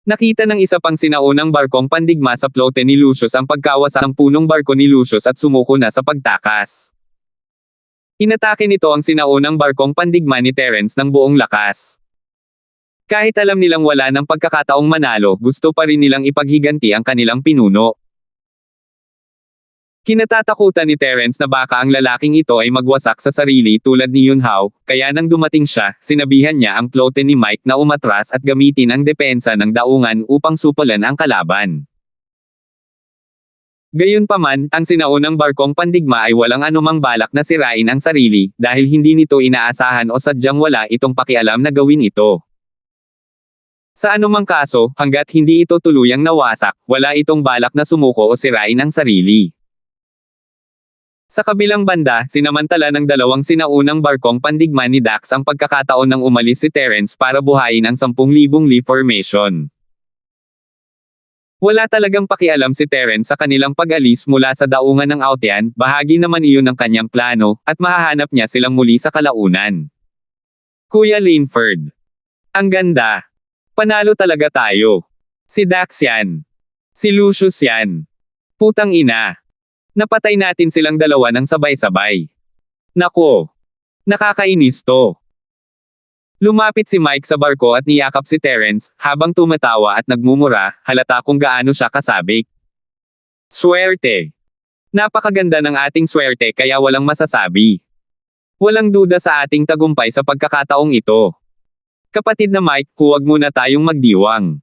Nakita ng isa pang sinaunang barkong pandigma sa flote ni Lucius ang pagkawasak ng punong barko ni Lucius at sumuko na sa pagtakas. Inatake nito ang sinaunang barkong pandigma ni Terence ng buong lakas. Kahit alam nilang wala ng pagkakataong manalo, gusto pa rin nilang ipaghiganti ang kanilang pinuno. Kinatatakutan ni Terence na baka ang lalaking ito ay magwasak sa sarili tulad ni Yunhao, kaya nang dumating siya, sinabihan niya ang flote ni Mike na umatras at gamitin ang depensa ng daungan upang supulan ang kalaban. Gayunpaman, ang sinaunang barkong pandigma ay walang anumang balak na sirain ang sarili, dahil hindi nito inaasahan o sadyang wala itong pakialam na gawin ito. Sa anumang kaso, hanggat hindi ito tuluyang nawasak, wala itong balak na sumuko o sirain ang sarili. Sa kabilang banda, sinamantala ng dalawang sinaunang barkong pandigma ni Dax ang pagkakataon ng umalis si Terence para buhayin ang 10,000 Lee formation. Wala talagang pakialam si Terence sa kanilang pag-alis mula sa daungan ng Aotean, bahagi naman iyon ng kanyang plano, at mahahanap niya silang muli sa kalaunan. Kuya Linford. Ang ganda. Panalo talaga tayo. Si Dax yan. Si Lucius yan. Putang ina. Napatay natin silang dalawa ng sabay-sabay. Nako. Nakakainis to. Lumapit si Mike sa barko at niyakap si Terence, habang tumatawa at nagmumura, halata kung gaano siya kasabik. Swerte. Napakaganda ng ating swerte kaya walang masasabi. Walang duda sa ating tagumpay sa pagkakataong ito. Kapatid na Mike, huwag muna tayong magdiwang.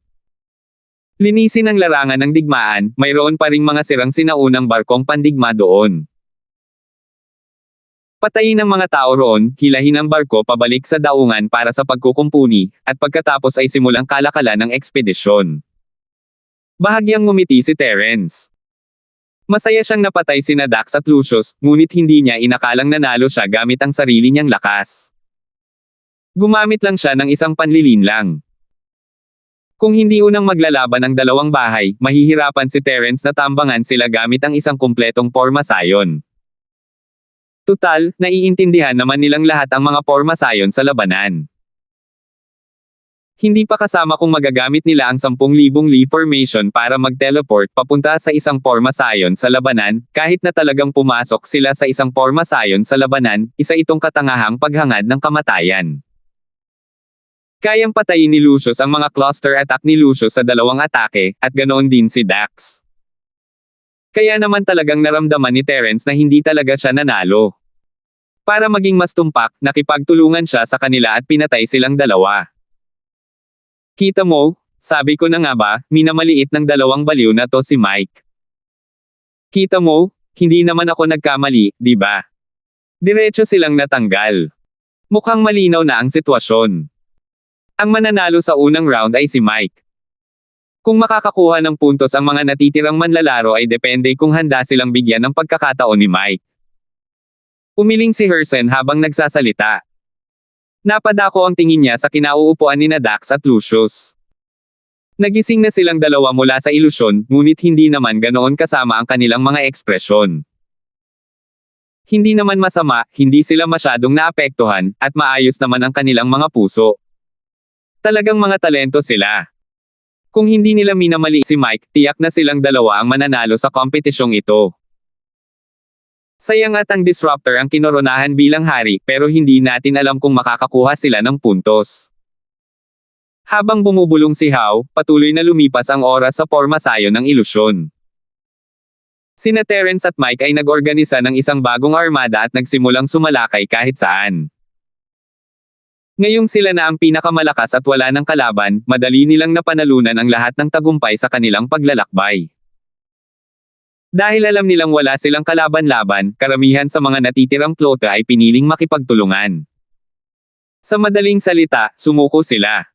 Linisin ang larangan ng digmaan, mayroon pa ring mga sirang sinaunang barkong pandigma doon. Patayin ang mga tao roon, hilahin ang barko pabalik sa daungan para sa pagkukumpuni, at pagkatapos ay simulang kalakalan ng ekspedisyon. Bahagyang ngumiti si Terence. Masaya siyang napatay sina Dax at Lucius, ngunit hindi niya inakalang nanalo siya gamit ang sarili niyang lakas. Gumamit lang siya ng isang panlilin lang. Kung hindi unang maglalaban ang dalawang bahay, mahihirapan si Terence na tambangan sila gamit ang isang kumpletong pormasayon. Tutal, naiintindihan naman nilang lahat ang mga pormasayon sa labanan. Hindi pa kasama kung magagamit nila ang 10,000 Lee formation para mag-teleport papunta sa isang pormasayon sa labanan, kahit na talagang pumasok sila sa isang pormasayon sa labanan, isa itong katangahang paghangad ng kamatayan. Kayang patayin ni Lucius ang mga cluster attack ni Lucius sa dalawang atake, at ganoon din si Dax. Kaya naman talagang naramdaman ni Terence na hindi talaga siya nanalo. Para maging mas tumpak, nakipagtulungan siya sa kanila at pinatay silang dalawa. Kita mo, sabi ko na nga ba, minamaliit ng dalawang baliw na to si Mike. Kita mo, hindi naman ako nagkamali, di ba? Diretso silang natanggal. Mukhang malinaw na ang sitwasyon. Ang mananalo sa unang round ay si Mike. Kung makakakuha ng puntos ang mga natitirang manlalaro ay depende kung handa silang bigyan ng pagkakataon ni Mike. Umiling si Hersen habang nagsasalita. Napadako ang tingin niya sa kinauupuan ni Dax at Lucius. Nagising na silang dalawa mula sa ilusyon, ngunit hindi naman ganoon kasama ang kanilang mga ekspresyon. Hindi naman masama, hindi sila masyadong naapektuhan, at maayos naman ang kanilang mga puso. Talagang mga talento sila. Kung hindi nila minamali si Mike, tiyak na silang dalawa ang mananalo sa kompetisyong ito. Sayang at ang Disruptor ang kinoronahan bilang hari, pero hindi natin alam kung makakakuha sila ng puntos. Habang bumubulong si Hao, patuloy na lumipas ang oras sa pormasayon ng ilusyon. Sina Terence at Mike ay nag-organisa ng isang bagong armada at nagsimulang sumalakay kahit saan. Ngayong sila na ang pinakamalakas at wala ng kalaban, madali nilang napanalunan ang lahat ng tagumpay sa kanilang paglalakbay. Dahil alam nilang wala silang kalaban-laban, karamihan sa mga natitirang flota ay piniling makipagtulungan. Sa madaling salita, sumuko sila.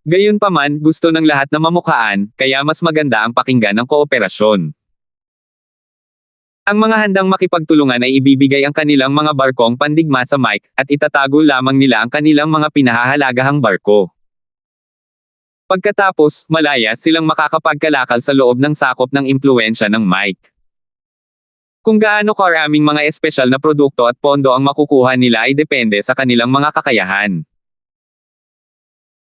Gayunpaman, gusto ng lahat na mamukhaan, kaya mas maganda ang pakinggan ng kooperasyon. Ang mga handang makipagtulungan ay ibibigay ang kanilang mga barkong pandigma sa Mike, at itatago lamang nila ang kanilang mga pinahahalagahang barko. Pagkatapos, malaya silang makakapagkalakal sa loob ng sakop ng impluwensya ng Mike. Kung gaano karaming mga espesyal na produkto at pondo ang makukuha nila ay depende sa kanilang mga kakayahan.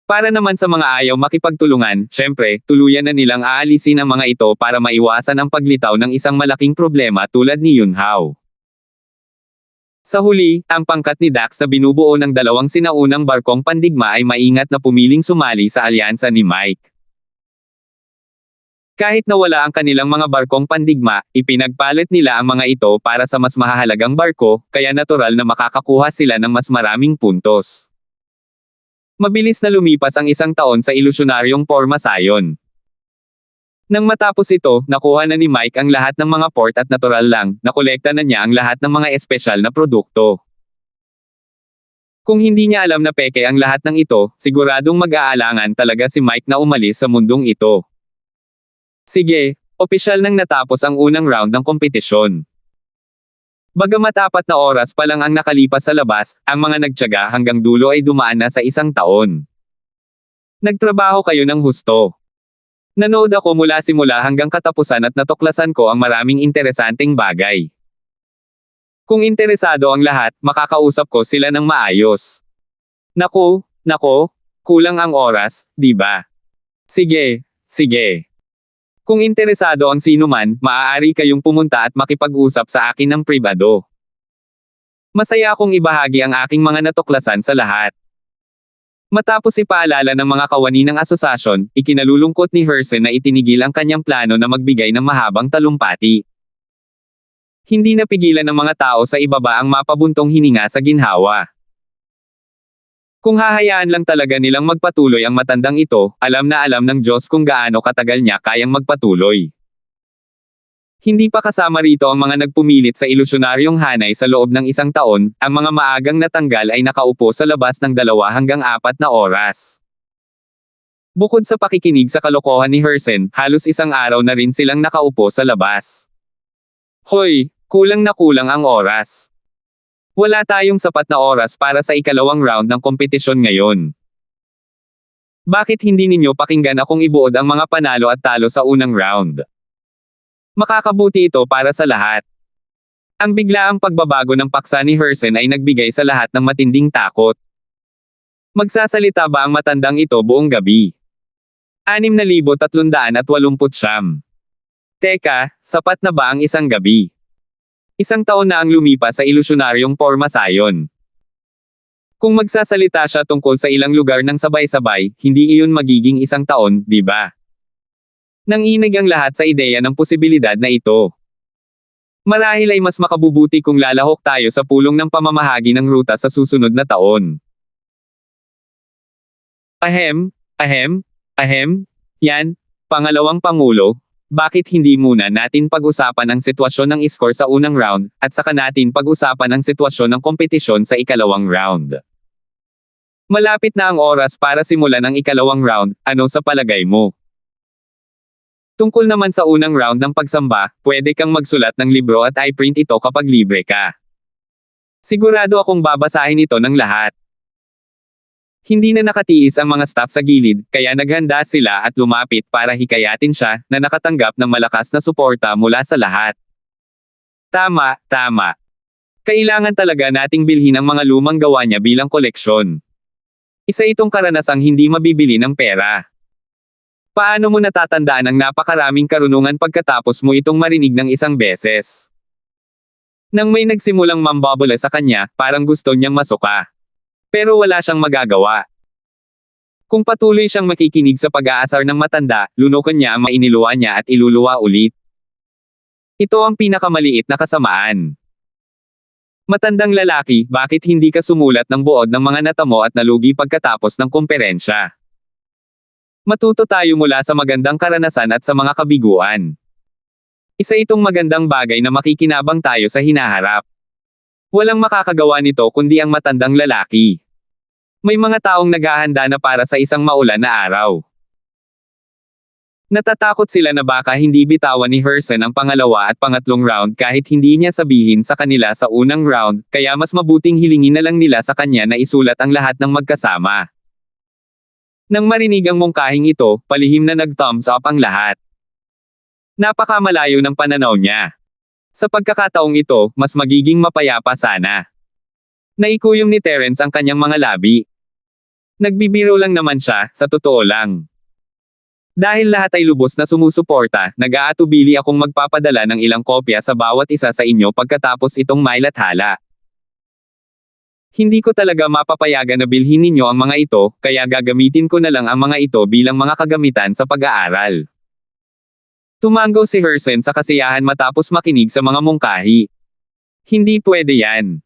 Para naman sa mga ayaw makipagtulungan, syempre, tuluyan na nilang aalisin ang mga ito para maiwasan ang paglitaw ng isang malaking problema tulad ni Yunhao. Sa huli, ang pangkat ni Dax na binubuo ng dalawang sinaunang barkong pandigma ay maingat na pumiling sumali sa alyansa ni Mike. Kahit na wala ang kanilang mga barkong pandigma, ipinagpalit nila ang mga ito para sa mas mahahalagang barko, kaya natural na makakakuha sila ng mas maraming puntos. Mabilis na lumipas ang isang taon sa ilusyonaryong Pormasayon. Nang matapos ito, nakuha na ni Mike ang lahat ng mga port at natural lang, nakolekta na niya ang lahat ng mga espesyal na produkto. Kung hindi niya alam na peke ang lahat ng ito, siguradong mag-aalangan talaga si Mike na umalis sa mundong ito. Sige, opisyal nang natapos ang unang round ng kompetisyon. Bagamat 4 na oras pa lang ang nakalipas sa labas, ang mga nagtiyaga hanggang dulo ay dumaan na sa 1 taon. Nagtrabaho kayo ng husto. Nanood ako mula simula hanggang katapusan at natuklasan ko ang maraming interesanteng bagay. Kung interesado ang lahat, makakausap ko sila ng maayos. Naku, kulang ang oras, di ba? Sige. Kung interesado ang sinuman, maaari kayong pumunta at makipag-usap sa akin ng pribado. Masaya akong ibahagi ang aking mga natuklasan sa lahat. Matapos ipaalala ng mga kawani ng asosasyon, ikinalulungkot ni Hersen na itinigil ang kanyang plano na magbigay ng mahabang talumpati. Hindi napigilan ng mga tao sa ibaba ang mapabuntong hininga sa ginhawa. Kung hahayaan lang talaga nilang magpatuloy ang matandang ito, alam na alam ng Diyos kung gaano katagal niya kayang magpatuloy. Hindi pa kasama rito ang mga nagpumilit sa ilusyonaryong hanay sa loob ng 1 taon, ang mga maagang natanggal ay nakaupo sa labas ng 2 hanggang 4 na oras. Bukod sa pakikinig sa kalokohan ni Hersen, halos 1 araw na rin silang nakaupo sa labas. Hoy, kulang na kulang ang oras. Wala tayong sapat na oras para sa ikalawang round ng kompetisyon ngayon. Bakit hindi ninyo pakinggan akong ibuod ang mga panalo at talo sa unang round? Makakabuti ito para sa lahat. Ang biglaang pagbabago ng paksa ni Hersen ay nagbigay sa lahat ng matinding takot. Magsasalita ba ang matandang ito buong gabi? 6,389. Teka, sapat na ba ang 1 gabi? 1 taon na ang lumipas sa ilusyonaryong Pormasayon. Kung magsasalita siya tungkol sa ilang lugar ng sabay-sabay, hindi iyon magiging 1 taon, di ba? Nanginig ang lahat sa ideya ng posibilidad na ito. Marahil ay mas makabubuti kung lalahok tayo sa pulong ng pamamahagi ng ruta sa susunod na taon. Yan, Pangalawang Pangulo, bakit hindi muna natin pag-usapan ang sitwasyon ng score sa unang round, at saka natin pag-usapan ang sitwasyon ng kompetisyon sa ikalawang round? Malapit na ang oras para simulan ang ikalawang round, ano sa palagay mo? Tungkol naman sa unang round ng pagsamba, pwede kang magsulat ng libro at i-print ito kapag libre ka. Sigurado akong babasahin ito ng lahat. Hindi na nakatiis ang mga staff sa gilid, kaya naghanda sila at lumapit para hikayatin siya, na nakatanggap ng malakas na suporta mula sa lahat. Tama. Kailangan talaga nating bilhin ang mga lumang gawa niya bilang koleksyon. Isa itong karanasang hindi mabibili ng pera. Paano mo natatandaan ang napakaraming karunungan pagkatapos mo itong marinig ng 1 beses? Nang may nagsimulang mambabula sa kanya, parang gusto niyang masuka. Pero wala siyang magagawa. Kung patuloy siyang makikinig sa pag-aasar ng matanda, lunukan niya ang mainiluwa niya at iluluwa ulit. Ito ang pinakamaliit na kasamaan. Matandang lalaki, bakit hindi ka sumulat ng buod ng mga natamo at nalugi pagkatapos ng komperensya? Matuto tayo mula sa magandang karanasan at sa mga kabiguan. Isa itong magandang bagay na makikinabang tayo sa hinaharap. Walang makakagawa nito kundi ang matandang lalaki. May mga taong naghahanda na para sa isang maulan na araw. Natatakot sila na baka hindi bitawan ni Herson ang pangalawa at pangatlong round kahit hindi niya sabihin sa kanila sa unang round, kaya mas mabuting hilingin na lang nila sa kanya na isulat ang lahat ng magkasama. Nang marinig ang mungkahing ito, palihim na nag-thumbs up ang lahat. Napakamalayo ng pananaw niya. Sa pagkakataong ito, mas magiging mapayapa sana. Naikuyom ni Terence ang kanyang mga labi. Nagbibiro lang naman siya, sa totoo lang. Dahil lahat ay lubos na sumusuporta, nag-aatubili akong magpapadala ng ilang kopya sa bawat isa sa inyo pagkatapos itong mailathala. Hindi ko talaga mapapayagan na bilhin ninyo ang mga ito, kaya gagamitin ko na lang ang mga ito bilang mga kagamitan sa pag-aaral. Tumanggaw si Herson sa kasiyahan matapos makinig sa mga mungkahi. Hindi pwede yan.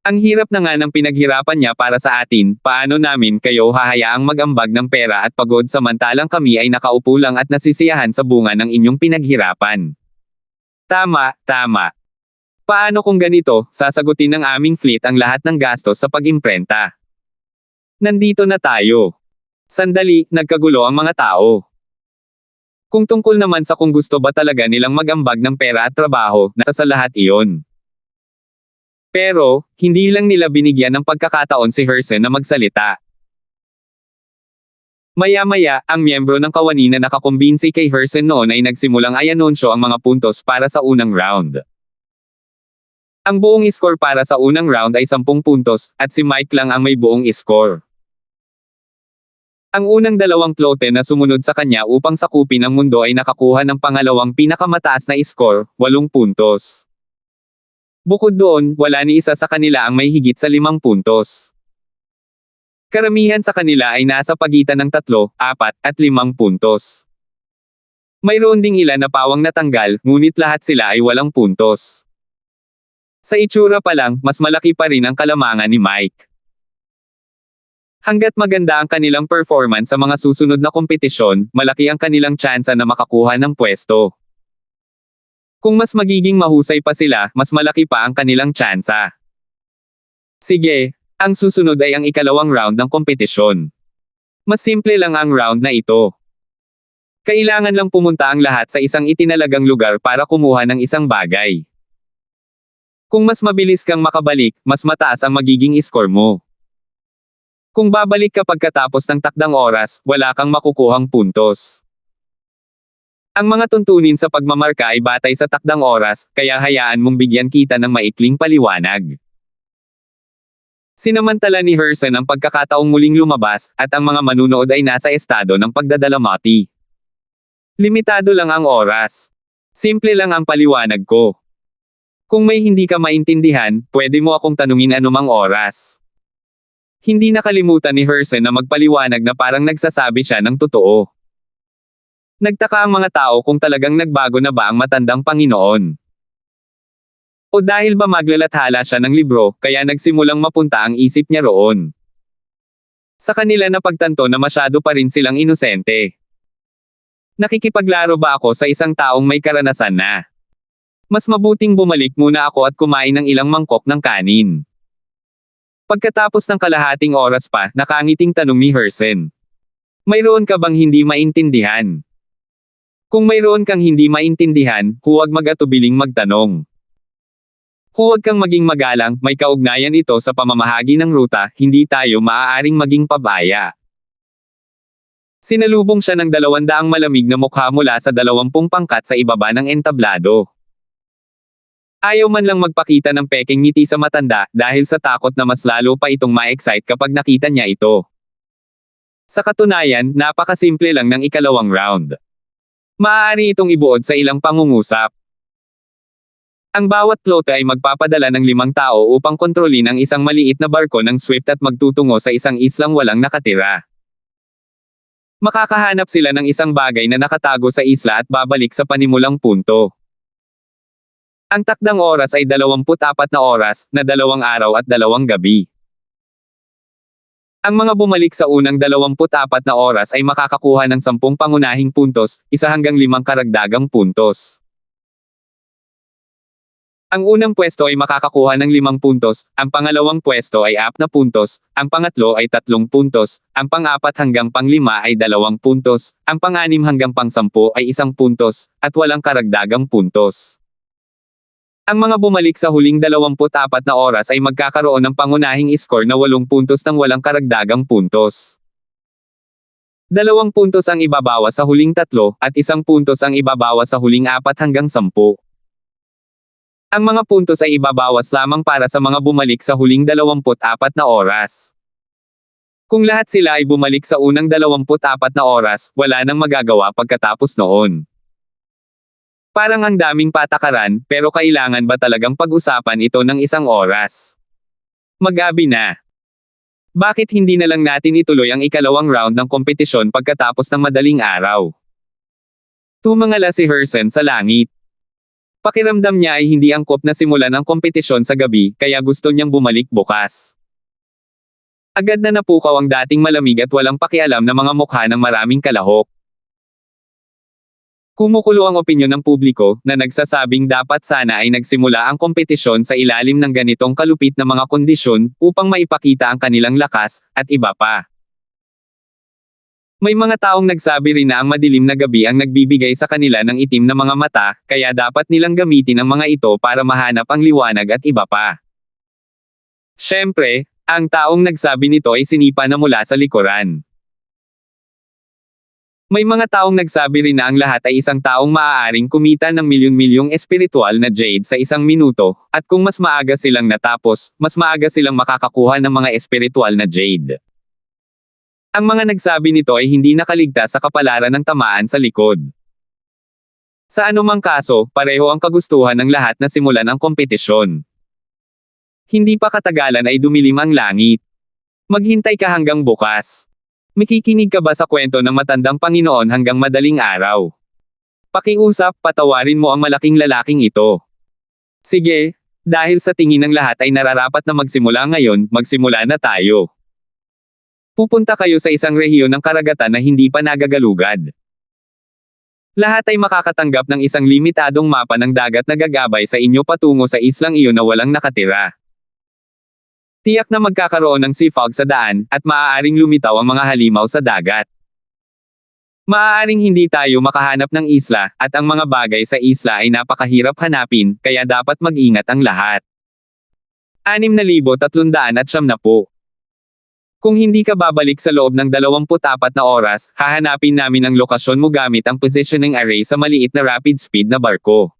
Ang hirap na nga ng pinaghirapan niya para sa atin, paano namin kayo hahayaang mag-ambag ng pera at pagod samantalang kami ay nakaupo lang at nasisiyahan sa bunga ng inyong pinaghirapan. Tama, tama. Paano kung ganito, sasagutin ng aming fleet ang lahat ng gastos sa pag-imprenta? Nandito na tayo. Sandali, nagkagulo ang mga tao. Kung tungkol naman sa kung gusto ba talaga nilang mag-ambag ng pera at trabaho, nasa sa lahat iyon. Pero, hindi lang nila binigyan ng pagkakataon si Herson na magsalita. Maya-maya, ang miyembro ng kawani na nakakumbinsi kay Herson noon ay nagsimulang ayanunsyo ang mga puntos para sa unang round. Ang buong score para sa unang round ay 10 puntos, at si Mike lang ang may buong score. Ang unang dalawang klote na sumunod sa kanya upang sakupin ang mundo ay nakakuha ng pangalawang pinakamataas na score, 8 puntos. Bukod doon, wala ni isa sa kanila ang may higit sa 5 puntos. Karamihan sa kanila ay nasa pagitan ng 3, 4, at 5 puntos. Mayroon ding ilan na pawang natanggal, ngunit lahat sila ay walang puntos. Sa itsura pa lang, mas malaki pa rin ang kalamangan ni Mike. Hanggat maganda ang kanilang performance sa mga susunod na kompetisyon, malaki ang kanilang tsansa na makakuha ng pwesto. Kung mas magiging mahusay pa sila, mas malaki pa ang kanilang tsansa. Sige, ang susunod ay ang ikalawang round ng kompetisyon. Mas simple lang ang round na ito. Kailangan lang pumunta ang lahat sa isang itinalagang lugar para kumuha ng isang bagay. Kung mas mabilis kang makabalik, mas mataas ang magiging score mo. Kung babalik ka pagkatapos ng takdang oras, wala kang makukuhang puntos. Ang mga tuntunin sa pagmamarka ay batay sa takdang oras, kaya hayaan mong bigyan kita ng maikling paliwanag. Sinamantala ni Herson ang pagkakataong muling lumabas, at ang mga manunood ay nasa estado ng pagdadalamati. Limitado lang ang oras. Simple lang ang paliwanag ko. Kung may hindi ka maintindihan, pwede mo akong tanungin anumang oras. Hindi nakalimutan ni Herson na magpaliwanag na parang nagsasabi siya ng totoo. Nagtaka ang mga tao kung talagang nagbago na ba ang matandang Panginoon. O dahil ba maglalathala siya ng libro, kaya nagsimulang mapunta ang isip niya roon. Sa kanila napagtanto na masyado pa rin silang inosente. Nakikipaglaro ba ako sa isang taong may karanasan na? Mas mabuting bumalik muna ako at kumain ng ilang mangkok ng kanin. Pagkatapos ng kalahating oras pa, nakangiting tanong ni Herson. Mayroon ka bang hindi maintindihan? Kung mayroon kang hindi maintindihan, huwag mag-atubiling magtanong. Huwag kang maging magalang, may kaugnayan ito sa pamamahagi ng ruta, hindi tayo maaaring maging pabaya. Sinalubong siya ng 200 malamig na mukha mula sa 20 pangkat sa ibaba ng entablado. Ayaw man lang magpakita ng peking ngiti sa matanda, dahil sa takot na mas lalo pa itong ma-excite kapag nakita niya ito. Sa katunayan, napakasimple lang ng ikalawang round. Maaari itong ibuod sa ilang pangungusap. Ang bawat flote ay magpapadala ng 5 tao upang kontrolin ang isang maliit na barko ng Swift at magtutungo sa isang islang walang nakatira. Makakahanap sila ng isang bagay na nakatago sa isla at babalik sa panimulang punto. Ang takdang oras ay 24 na oras, na 2 araw at 2 gabi. Ang mga bumalik sa unang 24 na oras ay makakakuha ng 10 pangunahing puntos, 1 hanggang 5 karagdagang puntos. Ang unang pwesto ay makakakuha ng 5 puntos, ang pangalawang pwesto ay 4 na puntos, ang pangatlo ay 3 puntos, ang pang-4 hanggang pang-5 ay 2 puntos, ang pang-6 hanggang pang-10 ay 1 puntos, at walang karagdagang puntos. Ang mga bumalik sa huling 24 na oras ay magkakaroon ng pangunahing score na 8 puntos nang walang karagdagang puntos. 2 puntos ang ibabawas sa huling 3, at 1 puntos ang ibabawas sa huling 4 hanggang 10. Ang mga puntos ay ibabawas lamang para sa mga bumalik sa huling 24 na oras. Kung lahat sila ay bumalik sa unang 24 na oras, wala nang magagawa pagkatapos noon. Parang ang daming patakaran, pero kailangan ba talagang pag-usapan ito ng 1 oras? Mag-abi na. Bakit hindi na lang natin ituloy ang ikalawang round ng kompetisyon pagkatapos ng madaling araw? Tumangala si Hersen sa langit. Pakiramdam niya ay hindi angkop na simulan ang kompetisyon sa gabi, kaya gusto niyang bumalik bukas. Agad na napukaw ang dating malamig at walang pakialam na mga mukha ng maraming kalahok. Kumukulo ang opinyon ng publiko, na nagsasabing dapat sana ay nagsimula ang kompetisyon sa ilalim ng ganitong kalupit na mga kondisyon, upang maipakita ang kanilang lakas, at iba pa. May mga taong nagsabi rin na ang madilim na gabi ang nagbibigay sa kanila ng itim na mga mata, kaya dapat nilang gamitin ang mga ito para mahanap ang liwanag at iba pa. Siyempre, ang taong nagsabi nito ay sinipa na mula sa likuran. May mga taong nagsabi rin na ang lahat ay isang taong maaaring kumita ng milyon-milyong espiritual na jade sa 1 minuto, at kung mas maaga silang natapos, mas maaga silang makakakuha ng mga espiritual na jade. Ang mga nagsabi nito ay hindi nakaligtas sa kapalaran ng tamaan sa likod. Sa anumang kaso, pareho ang kagustuhan ng lahat na simulan ang kompetisyon. Hindi pa katagalan ay dumilim ang langit. Maghintay ka hanggang bukas. Makikinig ka ba sa kwento ng matandang Panginoon hanggang madaling araw? Pakiusap, patawarin mo ang malaking lalaking ito. Sige, dahil sa tingin ng lahat ay nararapat na magsimula ngayon, magsimula na tayo. Pupunta kayo sa isang rehiyon ng karagatan na hindi pa nagagalugad. Lahat ay makakatanggap ng isang limitadong mapa ng dagat na gagabay sa inyo patungo sa islang iyon na walang nakatira. Tiyak na magkakaroon ng sea fog sa daan, at maaaring lumitaw ang mga halimaw sa dagat. Maaaring hindi tayo makahanap ng isla, at ang mga bagay sa isla ay napakahirap hanapin, kaya dapat mag-ingat ang lahat. 6,370. Kung hindi ka babalik sa loob ng 24 na oras, hahanapin namin ang lokasyon mo gamit ang positioning array sa maliit na rapid speed na barko.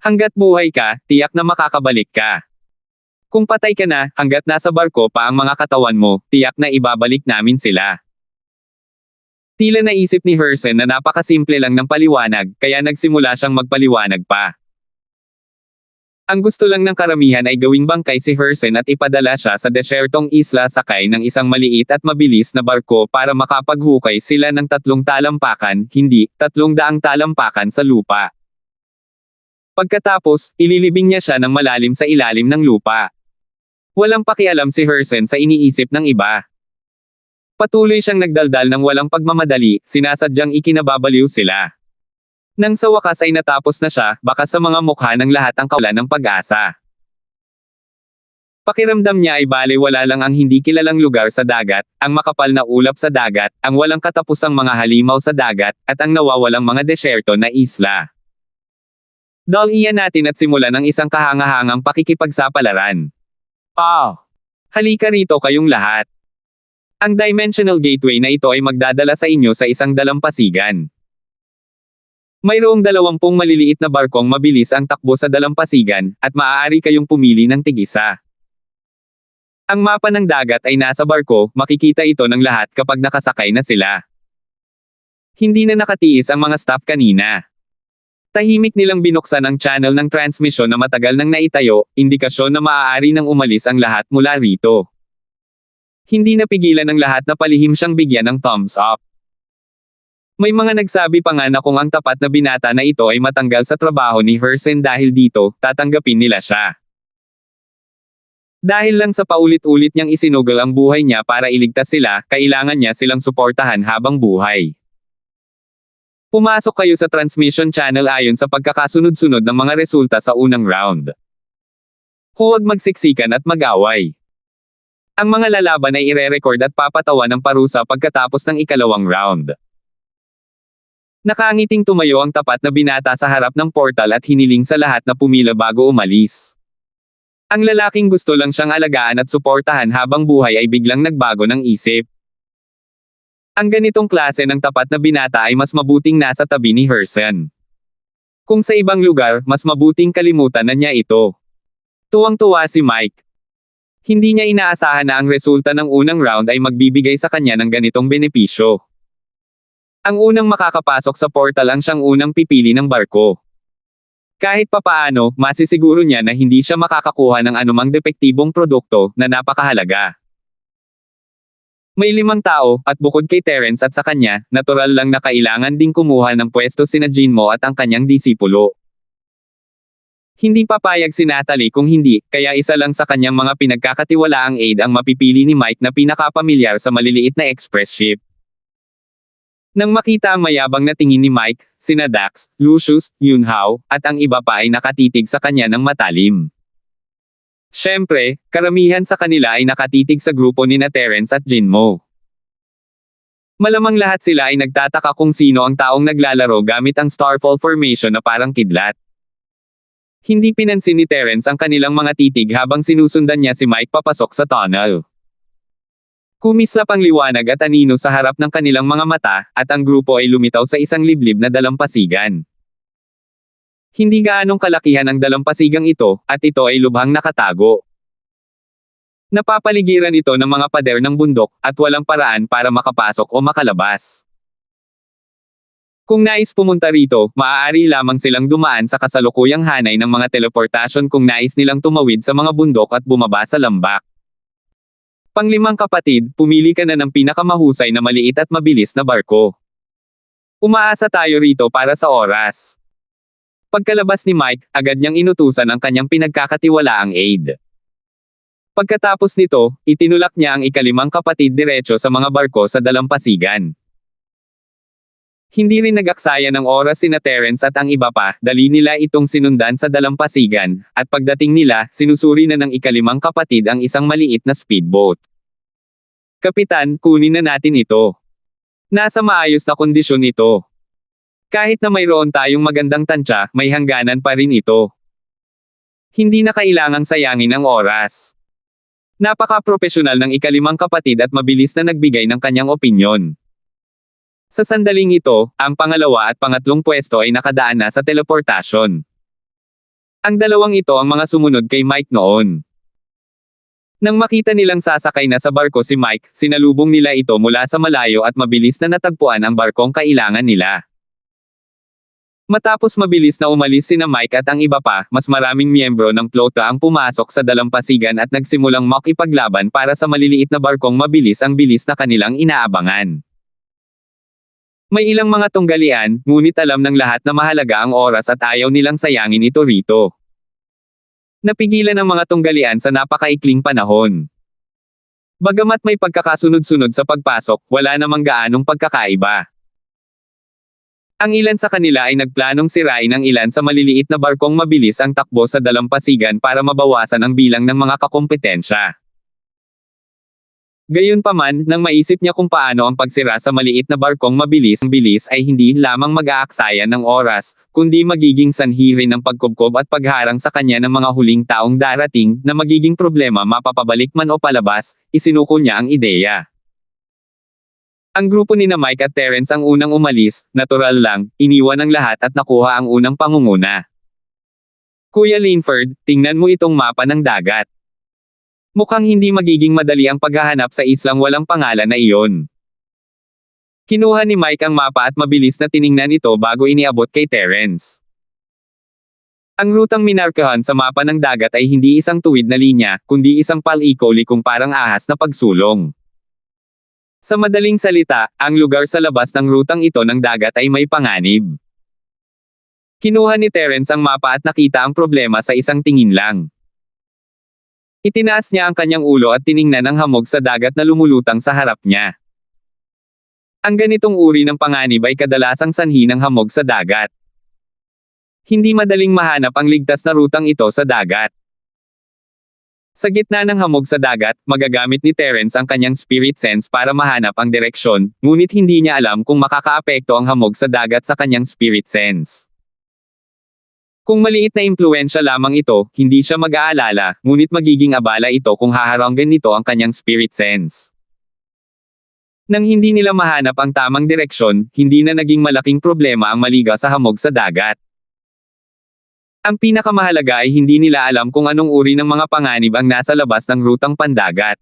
Hanggat buhay ka, tiyak na makakabalik ka. Kung patay ka na, hanggat nasa barko pa ang mga katawan mo, tiyak na ibabalik namin sila. Tila naisip ni Hersen na napakasimple lang ng paliwanag, kaya nagsimula siyang magpaliwanag pa. Ang gusto lang ng karamihan ay gawing bangkay si Hersen at ipadala siya sa desyertong isla sakay ng isang maliit at mabilis na barko para makapaghukay sila ng 3 talampakan, hindi, 300 talampakan sa lupa. Pagkatapos, ililibing niya siya ng malalim sa ilalim ng lupa. Walang pakialam si Hersen sa iniisip ng iba. Patuloy siyang nagdaldal ng walang pagmamadali, sinasadyang ikinababaliw sila. Nang sa wakas ay natapos na siya, baka sa mga mukha ng lahat ang kawalan ng pag-asa. Pakiramdam niya ay balewala lang ang hindi kilalang lugar sa dagat, ang makapal na ulap sa dagat, ang walang katapusang mga halimaw sa dagat, at ang nawawalang mga desyerto na isla. Dalian natin at simulan ang isang kahangahangang pakikipagsapalaran. Halika rito kayong lahat. Ang Dimensional Gateway na ito ay magdadala sa inyo sa isang dalampasigan. Mayroong 20 maliliit na barkong mabilis ang takbo sa dalampasigan, at maaari kayong pumili ng tig-isa. Ang mapa ng dagat ay nasa barko, makikita ito ng lahat kapag nakasakay na sila. Hindi na nakatiis ang mga staff kanina. Tahimik nilang binuksan ang channel ng transmisyon na matagal nang naitayo, indikasyon na maaari nang umalis ang lahat mula rito. Hindi napigilan ng lahat na palihim siyang bigyan ng thumbs up. May mga nagsabi pa nga na kung ang tapat na binata na ito ay matanggal sa trabaho ni Hersen dahil dito, tatanggapin nila siya. Dahil lang sa paulit-ulit niyang isinugol ang buhay niya para iligtas sila, kailangan niya silang suportahan habang buhay. Pumasok kayo sa transmission channel ayon sa pagkakasunod-sunod ng mga resulta sa unang round. Huwag magsiksikan at mag-away. Ang mga lalaban ay ire-record at papatawan ng parusa pagkatapos ng ikalawang round. Nakangiting tumayo ang tapat na binata sa harap ng portal at hiniling sa lahat na pumila bago umalis. Ang lalaking gusto lang siyang alagaan at suportahan habang buhay ay biglang nagbago ng isip. Ang ganitong klase ng tapat na binata ay mas mabuting nasa tabi ni Hersen. Kung sa ibang lugar, mas mabuting kalimutan na niya ito. Tuwang-tuwa si Mike. Hindi niya inaasahan na ang resulta ng unang round ay magbibigay sa kanya ng ganitong benepisyo. Ang unang makakapasok sa portal ang siyang unang pipili ng barko. Kahit papaano, masisiguro niya na hindi siya makakakuha ng anumang depektibong produkto na napakahalaga. May 5 tao, at bukod kay Terence at sa kanya, natural lang na kailangan ding kumuha ng pwesto sina Jinmo at ang kanyang disipulo. Hindi papayag si Natalie kung hindi, kaya isa lang sa kanyang mga pinagkakatiwalaang aide ang mapipili ni Mike na pinakapamilyar sa maliliit na express ship. Nang makita ang mayabang na tingin ni Mike, sina Dax, Lucius, Yunhao, at ang iba pa ay nakatitig sa kanya ng matalim. Siyempre, karamihan sa kanila ay nakatitig sa grupo ni Terence at Jinmo. Malamang lahat sila ay nagtataka kung sino ang taong naglalaro gamit ang Starfall formation na parang kidlat. Hindi pinansin ni Terence ang kanilang mga titig habang sinusundan niya si Mike papasok sa tunnel. Kumislap ang liwanag at anino sa harap ng kanilang mga mata, at ang grupo ay lumitaw sa isang liblib na dalampasigan. Hindi gaanong kalakihan ang dalampasigang ito, at ito ay lubhang nakatago. Napapaligiran ito ng mga pader ng bundok, at walang paraan para makapasok o makalabas. Kung nais pumunta rito, maaari lamang silang dumaan sa kasalukuyang hanay ng mga teleportasyon kung nais nilang tumawid sa mga bundok at bumaba sa lambak. Panglimang kapatid, pumili ka na ng pinakamahusay na maliit at mabilis na barko. Umaasa tayo rito para sa oras. Pagkalabas ni Mike, agad niyang inutusan ang kanyang pinagkakatiwalaang aide. Pagkatapos nito, itinulak niya ang ika-5 kapatid diretso sa mga barko sa dalampasigan. Hindi rin nag-aksaya ng oras sina Terence at ang iba pa, dali nila itong sinundan sa dalampasigan, at pagdating nila, sinusuri na ng ika-5 kapatid ang isang maliit na speedboat. Kapitan, kunin na natin ito. Nasa maayos na kondisyon ito. Kahit na mayroon tayong magandang tansya, may hangganan pa rin ito. Hindi na kailangang sayangin ang oras. Napaka-propesyonal ng ika-5 kapatid at mabilis na nagbigay ng kanyang opinyon. Sa sandaling ito, ang pangalawa at pangatlong pwesto ay nakadaan na sa teleportasyon. Ang dalawang ito ang mga sumunod kay Mike noon. Nang makita nilang sasakay na sa barko si Mike, sinalubong nila ito mula sa malayo at mabilis na natagpuan ang barkong kailangan nila. Matapos mabilis na umalis sina Mike at ang iba pa, mas maraming miyembro ng flota ang pumasok sa dalampasigan at nagsimulang makipaglaban para sa maliliit na barkong mabilis ang bilis na kanilang inaabangan. May ilang mga tunggalian, ngunit alam ng lahat na mahalaga ang oras at ayaw nilang sayangin ito rito. Napigilan ang mga tunggalian sa napakaikling panahon. Bagamat may pagkakasunod-sunod sa pagpasok, wala namang gaanong pagkakaiba. Ang ilan sa kanila ay nagplanong sirain ang ilan sa maliliit na barkong mabilis ang takbo sa dalampasigan para mabawasan ang bilang ng mga kakumpetensya. Gayunpaman, nang maisip niya kung paano ang pagsira sa maliit na barkong mabilis ay hindi lamang mag-aaksaya ng oras, kundi magiging sanhi rin ng pagkubkob at pagharang sa kanya ng mga huling taong darating, na magiging problema mapapabalik man o palabas, isinuko niya ang ideya. Ang grupo ni Mike at Terence ang unang umalis, natural lang, iniwan ang lahat at nakuha ang unang pangunguna. Kuya Linford, tingnan mo itong mapa ng dagat. Mukhang hindi magiging madali ang paghahanap sa islang walang pangalan na iyon. Kinuha ni Mike ang mapa at mabilis na tiningnan ito bago iniabot kay Terence. Ang rutang minarkahan sa mapa ng dagat ay hindi isang tuwid na linya, kundi isang palikot-likong parang ahas na pagsulong. Sa madaling salita, ang lugar sa labas ng rutang ito ng dagat ay may panganib. Kinuha ni Terence ang mapa at nakita ang problema sa isang tingin lang. Itinaas niya ang kanyang ulo at tiningnan ang hamog sa dagat na lumulutang sa harap niya. Ang ganitong uri ng panganib ay kadalasang sanhi ng hamog sa dagat. Hindi madaling mahanap ang ligtas na rutang ito sa dagat. Sa gitna ng hamog sa dagat, magagamit ni Terence ang kanyang spirit sense para mahanap ang direksyon, ngunit hindi niya alam kung makakaapekto ang hamog sa dagat sa kanyang spirit sense. Kung maliit na impluwensya lamang ito, hindi siya mag-aalala, ngunit magiging abala ito kung haharanggan nito ang kanyang spirit sense. Nang hindi nila mahanap ang tamang direksyon, hindi na naging malaking problema ang maligaw sa hamog sa dagat. Ang pinakamahalaga ay hindi nila alam kung anong uri ng mga panganib ang nasa labas ng rutang pandagat.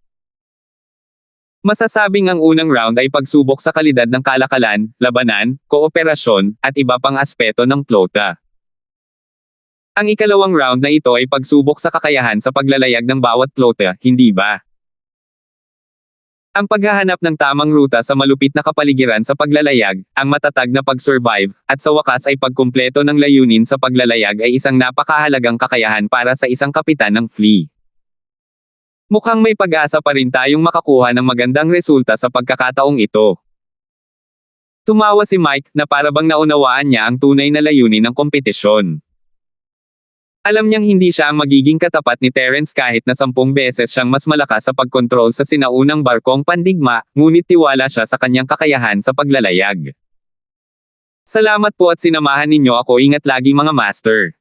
Masasabing ang unang round ay pagsubok sa kalidad ng kalakalan, labanan, kooperasyon, at iba pang aspeto ng plota. Ang ikalawang round na ito ay pagsubok sa kakayahan sa paglalayag ng bawat plota, hindi ba? Ang paghahanap ng tamang ruta sa malupit na kapaligiran sa paglalayag, ang matatag na pag-survive, at sa wakas ay pagkumpleto ng layunin sa paglalayag ay isang napakahalagang kakayahan para sa isang kapitan ng flea. Mukhang may pag-asa pa rin tayong makakuha ng magandang resulta sa pagkakataong ito. Tumawa si Mike na para bang naunawaan niya ang tunay na layunin ng kompetisyon. Alam niyang hindi siya ang magiging katapat ni Terence kahit na 10 beses siyang mas malakas sa pagkontrol sa sinaunang barkong pandigma, ngunit tiwala siya sa kanyang kakayahan sa paglalayag. Salamat po at sinamahan ninyo ako. Ingat lagi mga master.